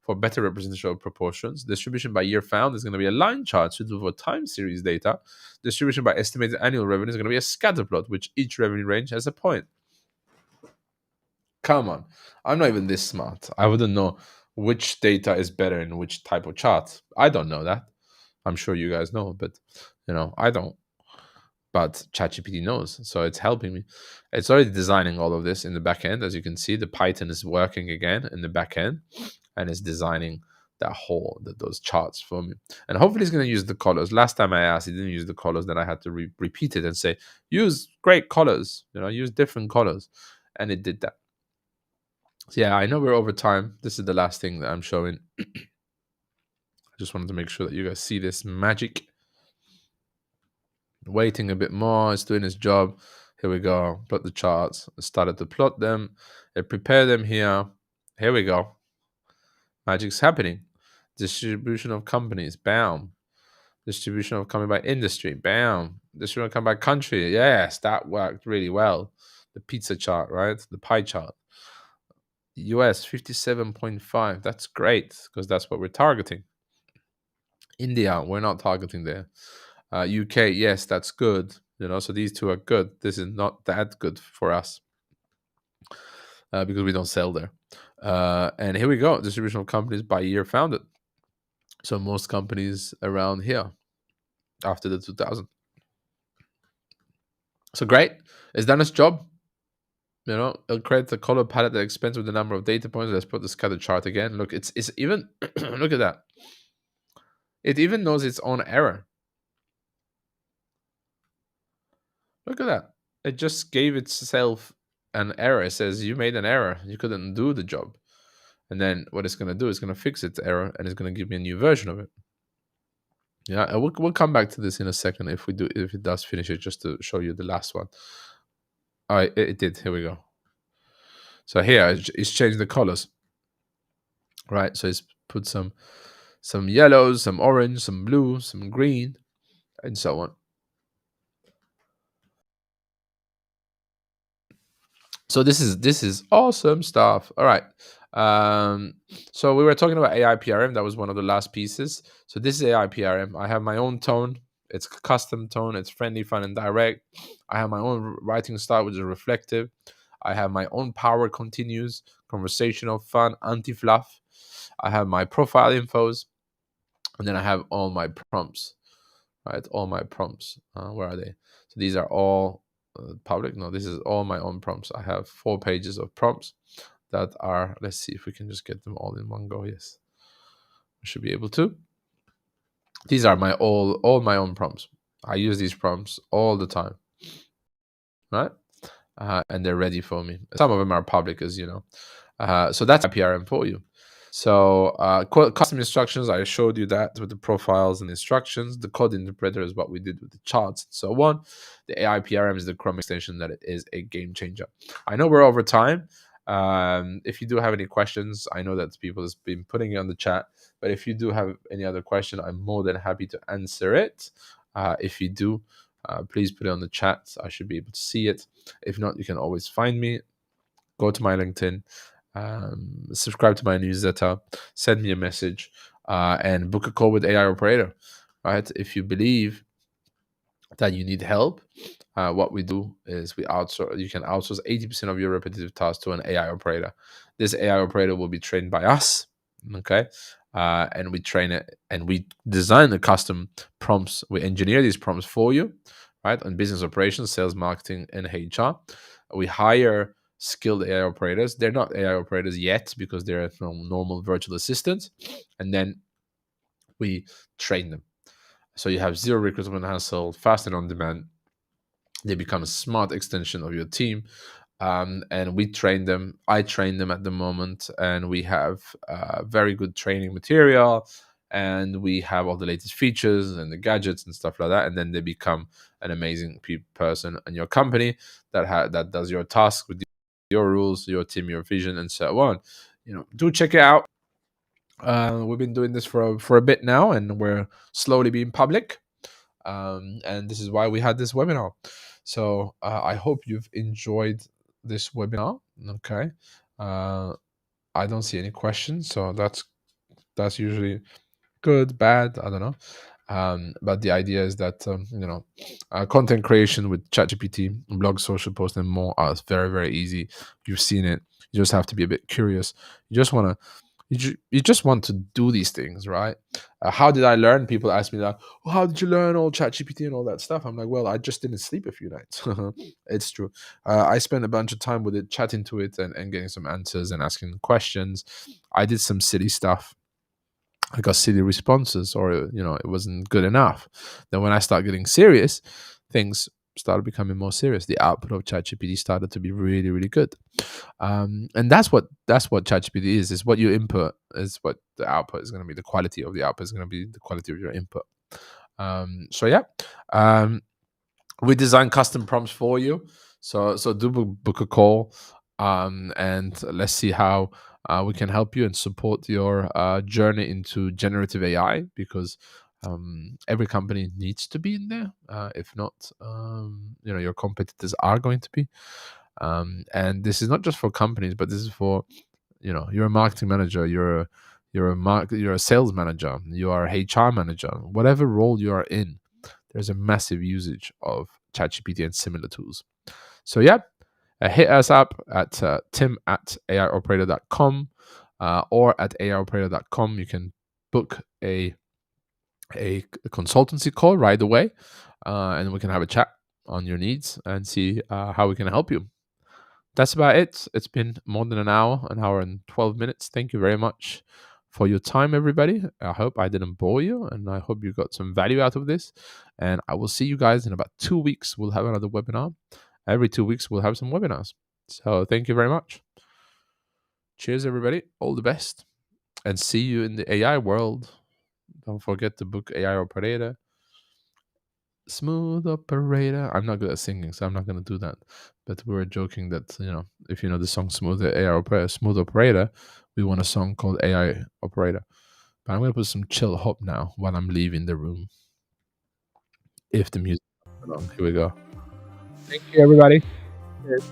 for better representation of proportions. Distribution by year found is going to be a line chart suitable for time series data. Distribution by estimated annual revenue is going to be a scatter plot, which each revenue range has a point. Come on. I'm not even this smart. I wouldn't know which data is better in which type of chart. I don't know that. I'm sure you guys know, but I don't. But ChatGPT knows, so it's helping me. It's already designing all of this in the back end. As you can see, the Python is working again in the back end, and it's designing those charts for me. And hopefully it's going to use the colors. Last time I asked, it didn't use the colors. Then I had to repeat it and say, use great colors, use different colors. And it did that. So yeah, I know we're over time. This is the last thing that I'm showing. I just wanted to make sure that you guys see this magic. Waiting a bit more. It's doing its job. Here we go. Plot the charts. I started to plot them. I prepare them here. Here we go. Magic's happening. Distribution of companies. Bam. Distribution of company by industry. Bam. Distribution of company by country. Yes, that worked really well. The pizza chart, right? The pie chart. US 57.5. That's great because that's what we're targeting. India, we're not targeting there. UK, yes, that's good. So these two are good. This is not that good for us because we don't sell there. And here we go. Distribution of companies by year founded. So most companies around here after the 2000. So great. It's done its job. It'll create the color palette that expands with the number of data points. Let's put the scatter chart again. Look, it's even, look at that. It even knows its own error. Look at that. It just gave itself an error. It says you made an error. You couldn't do the job. And then what it's going to do is going to fix its error, and it's going to give me a new version of it. Yeah, we'll come back to this in a second if it does finish it, just to show you the last one. All right, it did. Here we go. So here it's changed the colors. Right, so it's put some yellows, some orange, some blue, some green, and so on. So this is awesome stuff. All right. So we were talking about AI PRM. That was one of the last pieces. So this is AI PRM. I have my own tone. It's custom tone. It's friendly, fun, and direct. I have my own writing style, which is reflective. I have my own power continues, conversational, fun, anti-fluff. I have my profile infos, and then I have all my prompts. Right, all my prompts. Where are they? So these are all public. No, this is all my own prompts. I have 4 pages of prompts. that are, let's see if we can just get them all in one go. Yes, we should be able to. These are my all my own prompts. I use these prompts all the time, right? And they're ready for me. Some of them are public, as you know. So that's PRM for you. So custom instructions, I showed you that with the profiles and instructions. The code interpreter is what we did with the charts and so on. The AI PRM is the Chrome extension that it is a game changer. I know we're over time. If you do have any questions, I know that people have been putting it on the chat, but if you do have any other question, I'm more than happy to answer it. If you do, please put it on the chat. I should be able to see it. If not, you can always find me. Go to my LinkedIn, subscribe to my newsletter, send me a message, and book a call with AIOperator. Right? If you believe that you need help, what we do is we outsource. You can outsource 80% of your repetitive tasks to an AIOperator. This AIOperator will be trained by us. Okay. And we train it, and we design the custom prompts. We engineer these prompts for you, right? On business operations, sales, marketing, and HR. We hire skilled AI operators. They're not AI operators yet because they're normal virtual assistants. And then we train them. So you have zero recruitment hassle, fast and on demand. They become a smart extension of your team. And we train them. I train them at the moment, and we have very good training material, and we have all the latest features and the gadgets and stuff like that. And then they become an amazing person in your company that does your task with your rules, your team, your vision, and so on. Do check it out. We've been doing this for a bit now, and we're slowly being public. And this is why we had this webinar. So I hope you've enjoyed this webinar. Okay. I don't see any questions, so that's usually good, bad, I don't know. But the idea is that content creation with ChatGPT, blog, social posts, and more are very, very easy. You've seen it. You just have to be a bit curious. You just want to do these things, right? How did I learn? People ask me that. Oh, how did you learn all ChatGPT and all that stuff? I'm like, well, I just didn't sleep a few nights. It's true. I spent a bunch of time with it, chatting to it, and getting some answers and asking questions. I did some silly stuff. I got silly responses, or it wasn't good enough. Then when I started getting serious, things started becoming more serious. The output of ChatGPT started to be really, really good. And that's what ChatGPT is. Is what you input is what the output is going to be. The quality of the output is going to be the quality of your input. So yeah, we design custom prompts for you. So do book a call, and let's see how we can help you and support your journey into generative AI, because every company needs to be in there. If not, your competitors are going to be. And this is not just for companies, but this is for, you're a marketing manager, you're a sales manager, you are a HR manager, whatever role you are in. There's a massive usage of ChatGPT and similar tools. So yeah, hit us up at tim@AIOperator.com, or at AIOperator.com. You can book a consultancy call right away, and we can have a chat on your needs and see how we can help you. That's about it. It's been more than an hour and 12 minutes. Thank you very much for your time, everybody. I hope I didn't bore you, and I hope you got some value out of this. And I will see you guys in about 2 weeks. We'll have another webinar. Every 2 weeks, we'll have some webinars. So thank you very much. Cheers, everybody. All the best. And see you in the AI world. Don't forget to book AIOperator. Smooth operator. I'm not good at singing, so I'm not going to do that. But we were joking that, if you know the song Smooth Operator, we want a song called AI Operator. But I'm going to put some chill hop now while I'm leaving the room. If the music comes along. Here we go. Thank you, everybody. Cheers.